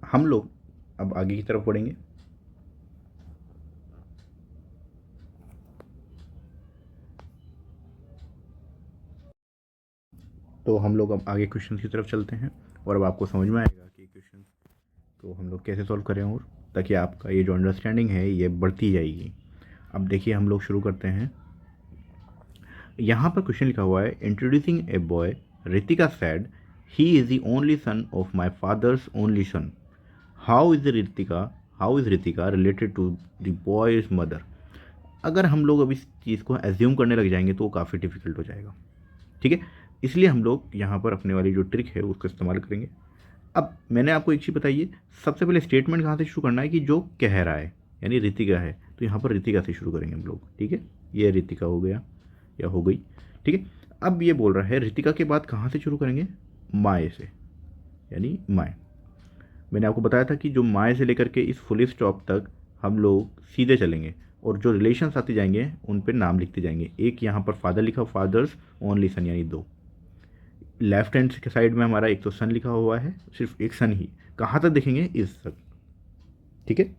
हम लोग अब आगे की तरफ बढ़ेंगे। तो हम लोग अब आगे क्वेश्चन की तरफ चलते हैं और अब आपको समझ में आएगा कि क्वेश्चन को हम लोग कैसे सॉल्व करें, और ताकि आपका ये जो अंडरस्टैंडिंग है ये बढ़ती जाएगी। अब देखिए हम लोग शुरू करते हैं। यहाँ पर क्वेश्चन लिखा हुआ है, introducing a boy Ritika said he is the only son of my father's only son. How is Ritika related to the boy's mother. अगर हम लोग अब इस चीज़ को एज्यूम करने लग जाएंगे तो वो काफ़ी डिफिकल्ट हो जाएगा। ठीक है, इसलिए हम लोग यहाँ पर अपने वाली जो ट्रिक है उसका इस्तेमाल करेंगे। अब मैंने आपको एक चीज़ बताई है, सबसे पहले स्टेटमेंट कहाँ से शुरू करना है कि जो कह रहा है, यानी रितिका है, तो यहाँ पर रितिका से शुरू करेंगे हम लोग। ठीक है, ये रितिका हो गया या हो गई। ठीक है, अब ये बोल रहा है रितिका के बाद कहाँ से शुरू करेंगे, माए से, यानी माए। मैंने आपको बताया था कि जो माए से लेकर के इस फुल स्टॉप तक हम लोग सीधे चलेंगे और जो रिलेशंस आते जाएंगे उन पे नाम लिखते जाएंगे। एक यहाँ पर फादर लिखा, फादर्स ओनली सन, यानी 2। लेफ्ट हैंड के साइड में हमारा एक तो सन लिखा हुआ है, सिर्फ एक सन ही, कहाँ तक देखेंगे, इस तक। ठीक है,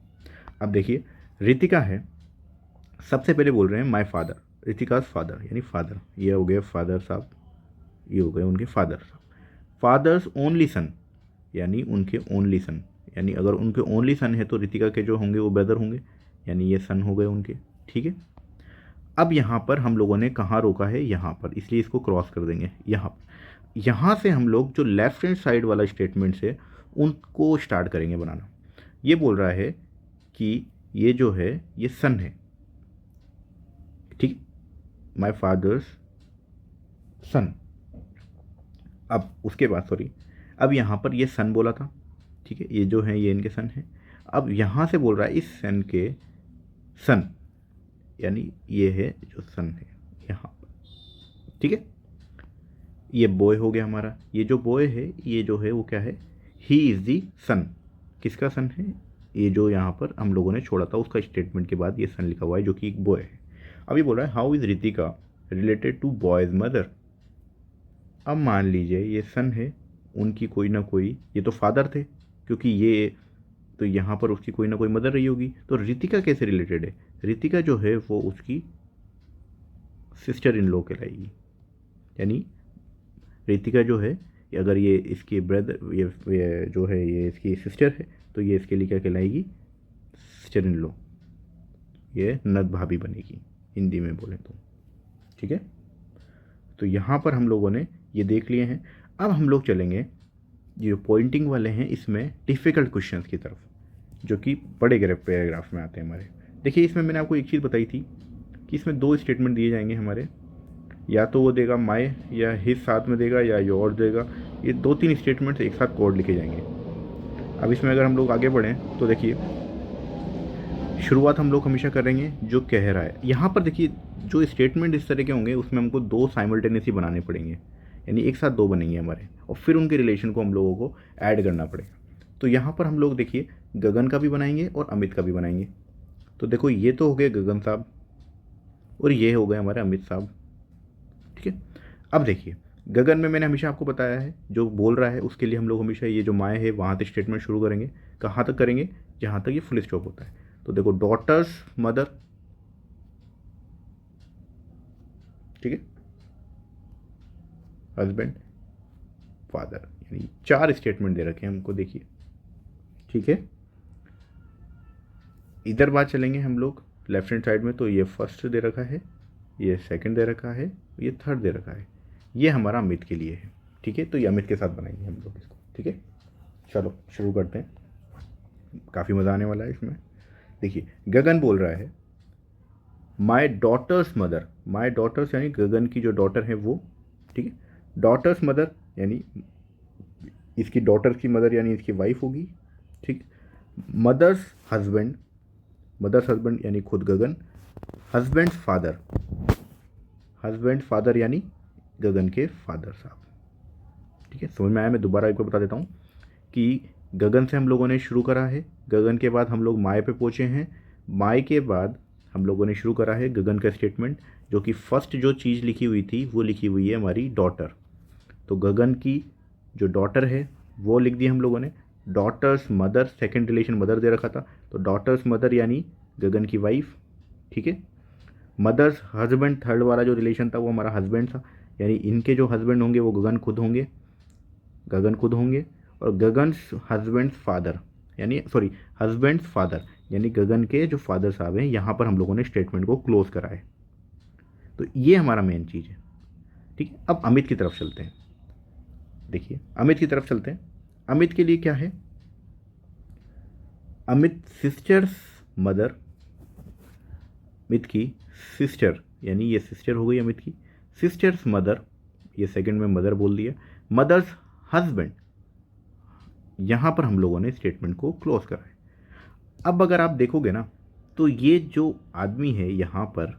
अब देखिए रितिका है, सबसे पहले बोल रहे हैं माय फादर, रितिकाज फादर यानी फादर, ये हो गए फादर साहब, ये हो गए उनके फादर साहब। फादर्स ओनली सन यानी उनके ओनली सन, यानी अगर उनके ओनली सन है तो रितिका के जो होंगे वो ब्रदर होंगे, यानी ये सन हो गए उनके। ठीक है, अब यहाँ पर हम लोगों ने कहाँ रोका है, यहाँ पर, इसलिए इसको क्रॉस कर देंगे यहाँ। यहाँ से हम लोग जो लेफ्ट हैंड साइड वाला स्टेटमेंट है उनको स्टार्ट करेंगे बनाना। ये बोल रहा है कि ये जो है ये सन है। ठीक, माई फादर्स सन। अब उसके बाद सॉरी, अब यहाँ पर ये सन बोला था। ठीक है, ये जो है ये इनके सन है। अब यहाँ से बोल रहा है इस सन के सन, यानी ये है जो सन है यहाँ पर। ठीक है, ये बॉय हो गया हमारा। ये जो बॉय है ये जो है वो क्या है, ही इज़ दी सन। किसका सन है, ये जो यहाँ पर हम लोगों ने छोड़ा था उसका स्टेटमेंट के बाद ये सन लिखा हुआ है जो कि एक बॉय है। अब ये बोल रहा है how is Ritika related to boy's mother. अब मान लीजिए ये सन है, उनकी कोई ना कोई, ये तो फादर थे क्योंकि ये, तो यहाँ पर उसकी कोई ना कोई मदर रही होगी, तो रितिका कैसे रिलेटेड है, रितिका जो है वो उसकी सिस्टर इन लॉ कहलाएगी। यानी रितिका जो है, अगर ये इसकी ब्रदर, ये जो है ये इसकी सिस्टर है, तो ये इसके लिए क्या कहलाएगी, सिस्टर इन लॉ, ये नद भाभी बनेगी हिंदी में बोले तो। ठीक है, तो यहाँ पर हम लोगों ने ये देख लिए हैं। अब हम लोग चलेंगे जो पॉइंटिंग वाले हैं इसमें डिफ़िकल्ट क्वेश्चंस की तरफ, जो कि बड़े पैराग्राफ में आते हैं हमारे। देखिए इसमें मैंने आपको एक चीज़ बताई थी कि इसमें 2 स्टेटमेंट दिए जाएंगे हमारे, या तो वो देगा माय या हिज साथ में देगा या योर देगा। ये 2-3 स्टेटमेंट्स एक साथ कोड लिखे जाएंगे। अब इसमें अगर हम लोग आगे बढ़ें तो देखिए शुरुआत हम लोग हमेशा करेंगे जो कह रहा है। यहाँ पर देखिए जो स्टेटमेंट इस तरह के होंगे उसमें हमको 2 साइमल्टेनियसली बनाने पड़ेंगे, यानी एक साथ 2 बनेंगे हमारे, और फिर उनके रिलेशन को हम लोगों को ऐड करना पड़ेगा। तो यहाँ पर हम लोग देखिए गगन का भी बनाएंगे और अमित का भी बनाएंगे। तो देखो ये तो हो गए गगन साहब और ये हो गए हमारे अमित साहब। ठीक है, अब देखिए गगन में मैंने हमेशा आपको बताया है जो बोल रहा है उसके लिए हम लोग हमेशा ये जो माए है वहाँ तक स्टेटमेंट शुरू करेंगे। कहाँ तक करेंगे, जहाँ तक ये फुल स्टॉप होता है। तो देखो डॉटर्स मदर, ठीक है, हस्बैंड फादर, यानी 4 स्टेटमेंट दे रखे हैं हमको, देखिए। ठीक है, इधर बात चलेंगे हम लोग लेफ्ट हैंड साइड में, तो ये फर्स्ट दे रखा है, ये सेकंड दे रखा है, ये थर्ड दे रखा है। ये हमारा अमित के लिए है। ठीक है, तो ये अमित के साथ बनाएंगे हम लोग इसको। ठीक है, चलो शुरू करते हैं, काफ़ी मज़ा आने वाला है इसमें। देखिए गगन बोल रहा है my daughter's mother, my daughter's यानी गगन की जो डॉटर है वो। ठीक है, डॉटर्स मदर यानी इसकी डॉटर की मदर यानी इसकी वाइफ होगी। ठीक, मदर्स हस्बैंड, मदर्स हस्बैंड यानी खुद गगन, हस्बैंड्स फादर, हस्बैंड फादर यानी गगन के फादर साहब। ठीक है, समझ में आया? मैं दोबारा एक बार बता देता हूँ कि गगन से हम लोगों ने शुरू करा है, गगन के बाद हम लोग माए पे पहुँचे हैं, माए के बाद हम लोगों ने शुरू करा है गगन का स्टेटमेंट, जो कि फर्स्ट जो चीज़ लिखी हुई थी वो लिखी हुई है हमारी डॉटर। तो गगन की जो डॉटर है वो लिख दी हम लोगों ने। Daughters mother, second relation mother दे रखा था, तो डॉटर्स मदर यानी गगन की वाइफ। ठीक है, मदर्स हस्बैंड, थर्ड वाला जो रिलेशन था वो हमारा हस्बैंड था, यानी इनके जो हस्बैंड होंगे वो गगन खुद होंगे, गगन खुद होंगे। और गगन्स हस्बैंड्स फादर यानी सॉरी हस्बैंड्स फादर यानी गगन के जो फादर साहब हैं, यहाँ पर हम लोगों ने स्टेटमेंट को क्लोज करा है। तो ये हमारा मेन चीज़ है। ठीक है, अब अमित की तरफ चलते हैं। देखिए अमित की तरफ चलते हैं। अमित के लिए क्या है? अमित सिस्टर्स मदर, अमित की सिस्टर यानी ये सिस्टर हो गई अमित की, सिस्टर्स मदर, ये सेकंड में मदर बोल दिया, मदर्स हस्बैंड, यहाँ पर हम लोगों ने स्टेटमेंट को क्लोज करा है। अब अगर आप देखोगे ना तो ये जो आदमी है यहाँ पर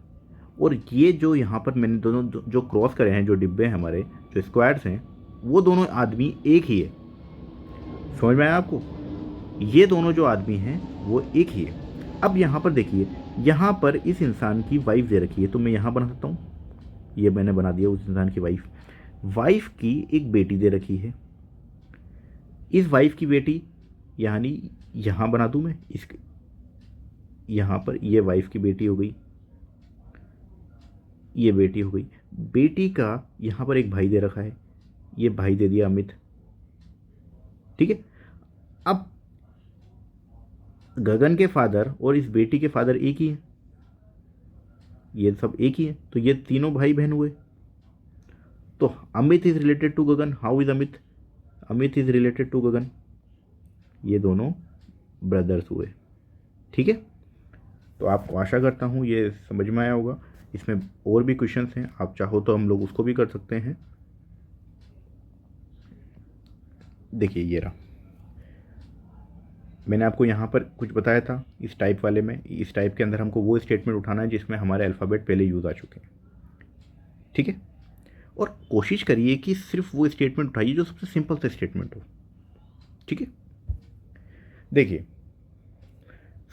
और ये जो यहाँ पर मैंने दोनों जो क्रॉस करे हैं, जो डिब्बे हैं हमारे, जो स्क्वायर्स हैं, वो दोनों आदमी एक ही है। समझ में आया आपको? ये दोनों जो आदमी हैं वो एक ही है। अब यहाँ पर देखिए, यहाँ पर इस इंसान की वाइफ दे रखी है, तो मैं यहाँ बना सकता हूँ, ये मैंने बना दिया उस इंसान की वाइफ। वाइफ की एक बेटी दे रखी है, इस वाइफ की बेटी यानी यहाँ बना दूँ मैं इस, यहाँ पर ये वाइफ की बेटी हो गई, ये बेटी हो गई। बेटी का यहाँ पर एक भाई दे रखा है, ये भाई दे दिया अमित। ठीक है, अब गगन के फादर और इस बेटी के फादर एक ही हैं, ये सब एक ही है, तो ये तीनों भाई बहन हुए। तो Amit is related to Gagan. How is Amit? Amit is related to Gagan, ये दोनों ब्रदर्स हुए। ठीक है, तो आपको आशा करता हूँ ये समझ में आया होगा। इसमें और भी क्वेश्चंस हैं, आप चाहो तो हम लोग उसको भी कर सकते हैं। देखिए ये रहा, मैंने आपको यहाँ पर कुछ बताया था इस टाइप वाले में। इस टाइप के अंदर हमको वो स्टेटमेंट उठाना है जिसमें हमारे अल्फ़ाबेट पहले यूज़ आ चुके हैं। ठीक है, और कोशिश करिए कि सिर्फ वो स्टेटमेंट उठाइए जो सबसे सिंपल सा स्टेटमेंट हो। ठीक है, देखिए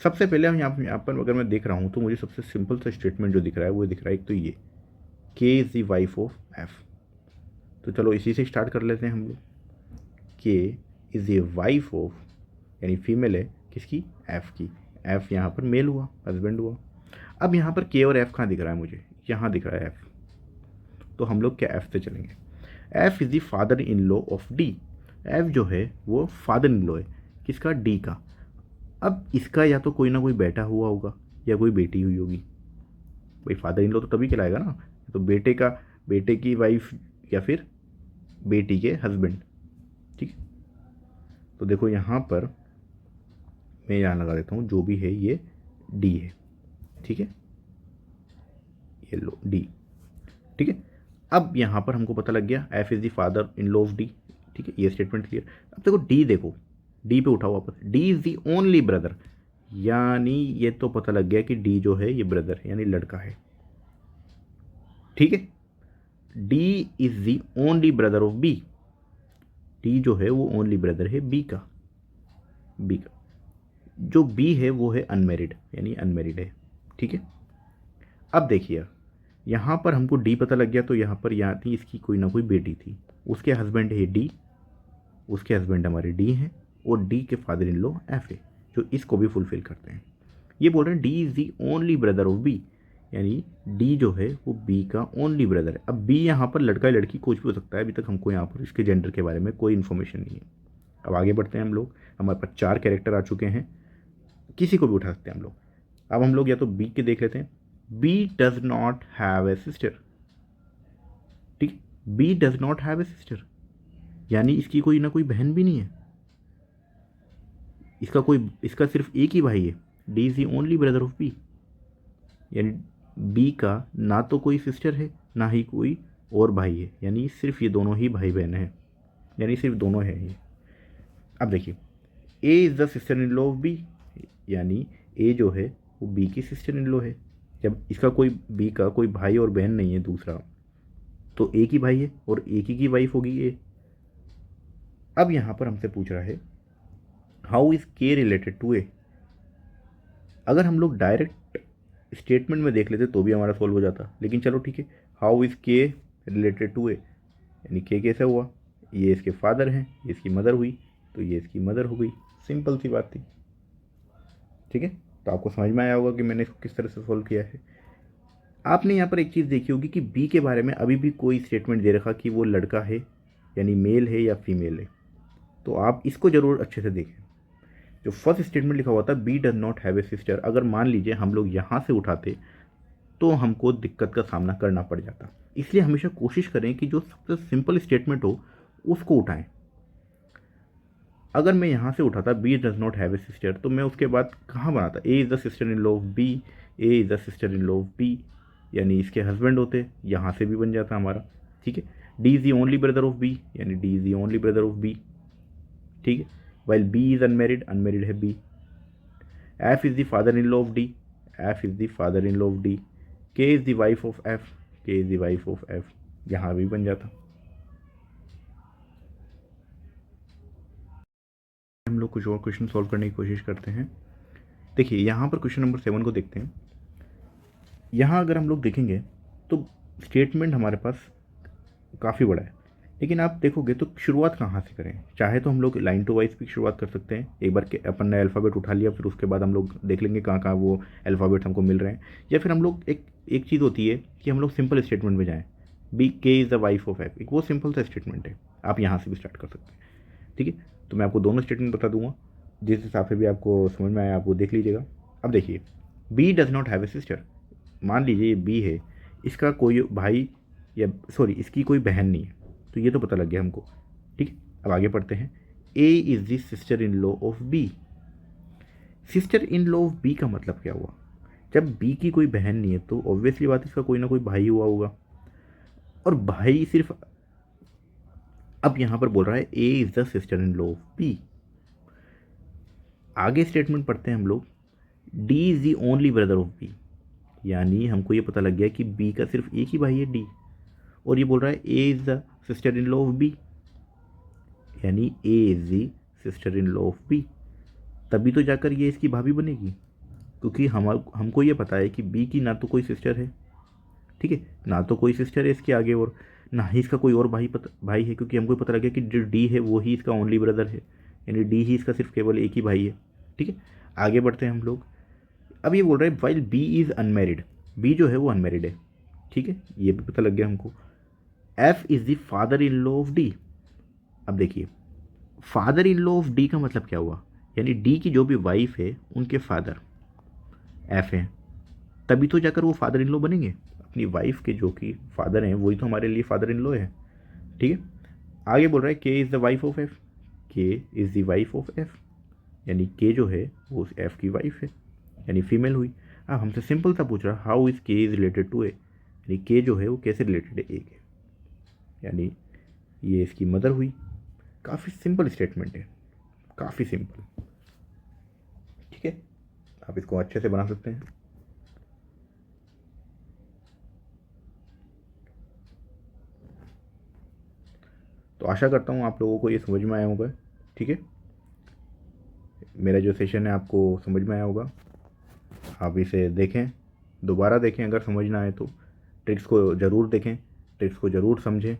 सबसे पहले हम यहाँ पर अगर मैं देख रहा हूँ तो मुझे सबसे सिंपल सा स्टेटमेंट जो दिख रहा है वो दिख रहा है एक तो ये, के is the wife of F. तो चलो इसी से स्टार्ट कर लेते हैं हम लोग। के इज़ दी वाइफ ऑफ, यानी फीमेल है किसकी? एफ की। एफ यहाँ पर मेल हुआ, हस्बैंड हुआ। अब यहाँ पर के और एफ कहाँ दिख रहा है मुझे? यहाँ दिख रहा है एफ, तो हम लोग क्या एफ से चलेंगे। F is the father in law of D. F जो है वो फादर इन लॉ है किसका? डी का। अब इसका या तो कोई ना कोई बेटा हुआ होगा या कोई बेटी हुई होगी। भाई फादर इन लॉ तो तभी कहलाएगा ना, तो बेटे का, बेटे की वाइफ या फिर बेटी के हस्बैंड। ठीक है, तो देखो यहाँ पर मैं यहाँ लगा देता हूँ, जो भी है ये डी है। ठीक है, ये लो डी। ठीक है, अब यहाँ पर हमको पता लग गया F is the father in law of D. ठीक है, ये स्टेटमेंट क्लियर। अब देखो डी, देखो डी पे उठाओ वापस। D is the only brother, यानी ये तो पता लग गया कि डी जो है ये ब्रदर है यानी लड़का है। ठीक है, D is the only brother of B. D जो है वो ओनली ब्रदर है बी का। बी का जो बी है वो है अनमेरिड, यानी अनमेरिड है। ठीक है, अब देखिए यहाँ पर हमको डी पता लग गया, तो यहाँ पर यहाँ थी इसकी कोई ना कोई बेटी थी, उसके हस्बैंड है डी, उसके हस्बैंड हमारे डी हैं, और डी के फादर इन लॉ एफ है, जो इसको भी फुलफिल करते हैं। ये बोल रहे हैं D is the only brother of B, यानी डी जो है वो बी का ओनली ब्रदर है। अब बी यहाँ पर लड़का या लड़की कुछ भी हो सकता है, अभी तक हमको यहाँ पर इसके जेंडर के बारे में कोई इन्फॉर्मेशन नहीं है। अब आगे बढ़ते हैं हम लोग, हमारे पास 4 कैरेक्टर आ चुके हैं, किसी को भी उठा सकते हैं हम लोग। अब हम लोग या तो बी के देख लेते हैं। B does not have a sister. ठीक, B does not have a sister, यानी इसकी कोई ना कोई बहन भी नहीं है, इसका सिर्फ एक ही भाई है। D is the only brother of B, यानी बी का ना तो कोई सिस्टर है ना ही कोई और भाई है, यानी सिर्फ ये दोनों ही भाई बहन हैं, यानी सिर्फ दोनों हैं ये। अब देखिए A is the sister in law of B, यानी ए जो है वो बी की सिस्टर इन लॉ है। जब इसका कोई बी का कोई भाई और बहन नहीं है दूसरा, तो एक ही भाई है और एक ही की वाइफ होगी ए। अब यहाँ पर हमसे पूछ रहा है हाउ इज़ के रिलेटेड टू ए। अगर हम लोग डायरेक्ट स्टेटमेंट में देख लेते तो भी हमारा सॉल्व हो जाता, लेकिन चलो ठीक है, हाउ इज़ के रिलेटेड टू ए, यानी के कैसे हुआ, ये इसके फादर हैं, ये इसकी मदर हुई, तो ये इसकी मदर हो गई। सिंपल सी बात थी। ठीक है, तो आपको समझ में आया होगा कि मैंने इसको किस तरह से सॉल्व किया है। आपने यहाँ पर एक चीज़ देखी होगी कि बी के बारे में अभी भी कोई स्टेटमेंट दे रखा कि वो लड़का है, यानी मेल है या फीमेल है, तो आप इसको ज़रूर अच्छे से देखें। जो फर्स्ट स्टेटमेंट लिखा हुआ था B does not have a sister, अगर मान लीजिए हम लोग यहाँ से उठाते तो हमको दिक्कत का सामना करना पड़ जाता। इसलिए हमेशा कोशिश करें कि जो सबसे सिंपल स्टेटमेंट हो उसको उठाएं। अगर मैं यहाँ से उठाता B does not have a sister, तो मैं उसके बाद कहाँ बनाता, A is the sister in law of B, A is the sister in law of B, यानी इसके हस्बैंड होते, यहाँ से भी बन जाता हमारा। ठीक है, D is the only brother of B, यानी D is the only brother of B. ठीक है, while B is unmarried, unmarried है B. F is the father in law of D, F is the father in law of D. K is the wife of F, K is the wife of F, यहाँ भी बन जाता। हम लोग कुछ और क्वेश्चन सॉल्व करने की कोशिश करते हैं। देखिए यहाँ पर क्वेश्चन नंबर 7 को देखते हैं। यहाँ अगर हम लोग देखेंगे तो स्टेटमेंट हमारे पास काफ़ी बड़ा है, लेकिन आप देखोगे तो शुरुआत कहाँ से करें। चाहे तो हम लोग लाइन टू वाइज भी शुरुआत कर सकते हैं, एक बार के अपन ने अल्फ़ाबेट उठा लिया, फिर उसके बाद हम लोग देख लेंगे कहाँ कहाँ वो अल्फ़ाबेट हमको मिल रहे हैं। या फिर हम लोग एक चीज़ होती है कि हम लोग सिंपल स्टेटमेंट में जाएँ, बी के is the wife of F, एक वो सिंपल सा स्टेटमेंट है, आप यहाँ से भी स्टार्ट कर सकते हैं। ठीक है, तो मैं आपको दोनों स्टेटमेंट बता दूंगा, जिस हिसाब से भी आपको समझ में आया आप वो देख लीजिएगा। अब देखिए, B does not have a sister, मान लीजिए ये बी है, इसका कोई भाई या सॉरी इसकी कोई बहन नहीं है, तो ये तो पता लग गया हमको। ठीक, अब आगे पढ़ते हैं। A is the sister in law of B, sister in law of B का मतलब क्या हुआ, जब बी की कोई बहन नहीं है तो ऑब्वियसली बात इसका कोई ना कोई भाई हुआ होगा, और भाई सिर्फ अब यहाँ पर बोल रहा है A is the sister in law of B. आगे स्टेटमेंट पढ़ते हैं हम लोग, D is the only brother of B, यानी हमको ये पता लग गया कि बी का सिर्फ एक ही भाई है डी, और ये बोल रहा है A is the sister in law of B, यानी A is the sister in law of B, तभी तो जाकर ये इसकी भाभी बनेगी, क्योंकि हमको ये पता है कि बी की ना तो कोई सिस्टर है, ठीक है, ना तो कोई सिस्टर है इसके आगे, और ना ही इसका कोई और भाई है, क्योंकि हमको पता लगा कि जो डी है वो ही इसका ओनली ब्रदर है, यानी डी ही इसका सिर्फ केवल एक ही भाई है। ठीक है, आगे बढ़ते हैं हम लोग। अब ये बोल रहे हैं while B is unmarried, B जो है वो अनमेरिड है। ठीक है, ये भी पता लग गया हमको। F is the father in law of D, अब देखिए father in law of D का मतलब क्या हुआ, यानी डी की जो भी वाइफ है उनके फादर एफ हैं, तभी तो जाकर वो फादर इन लॉ बनेंगे। अपनी वाइफ के जो कि फादर हैं वही तो हमारे लिए फादर इन लॉ है। ठीक है, आगे बोल रहा है K is the wife of F, K is the wife of F, यानी के जो है वो उस एफ की वाइफ है, यानी फीमेल हुई। अब हमसे सिंपल सा पूछ रहा है हाउ इज़ के इज़ रिलेटेड टू ए, यानी के जो है वो कैसे रिलेटेड है ए के, यानी ये इसकी मदर हुई। काफ़ी सिंपल स्टेटमेंट है, काफ़ी सिंपल। ठीक है, आप इसको अच्छे से बना सकते हैं। तो आशा करता हूँ आप लोगों को ये समझ में आया होगा। ठीक है, मेरा जो सेशन है आपको समझ में आया होगा। आप इसे देखें, दोबारा देखें, अगर समझ ना आए तो ट्रिक्स को ज़रूर देखें, ट्रिक्स को ज़रूर समझें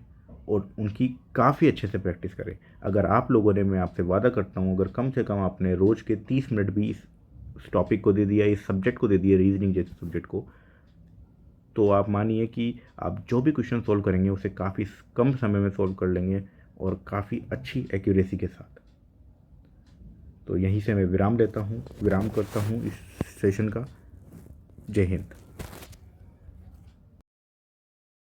और उनकी काफ़ी अच्छे से प्रैक्टिस करें। अगर आप लोगों ने, मैं आपसे वादा करता हूँ, अगर कम से कम आपने रोज़ के 30 मिनट भी इस टॉपिक को दे दिया, इस सब्जेक्ट को दे दिया, रीजनिंग जैसे सब्जेक्ट को, तो आप मानिए कि आप जो भी क्वेश्चन सॉल्व करेंगे उसे काफ़ी कम समय में सॉल्व कर लेंगे और काफ़ी अच्छी एक्यूरेसी के साथ। तो यहीं से मैं विराम लेता हूँ, विराम करता हूँ इस सेशन का। जय हिंद।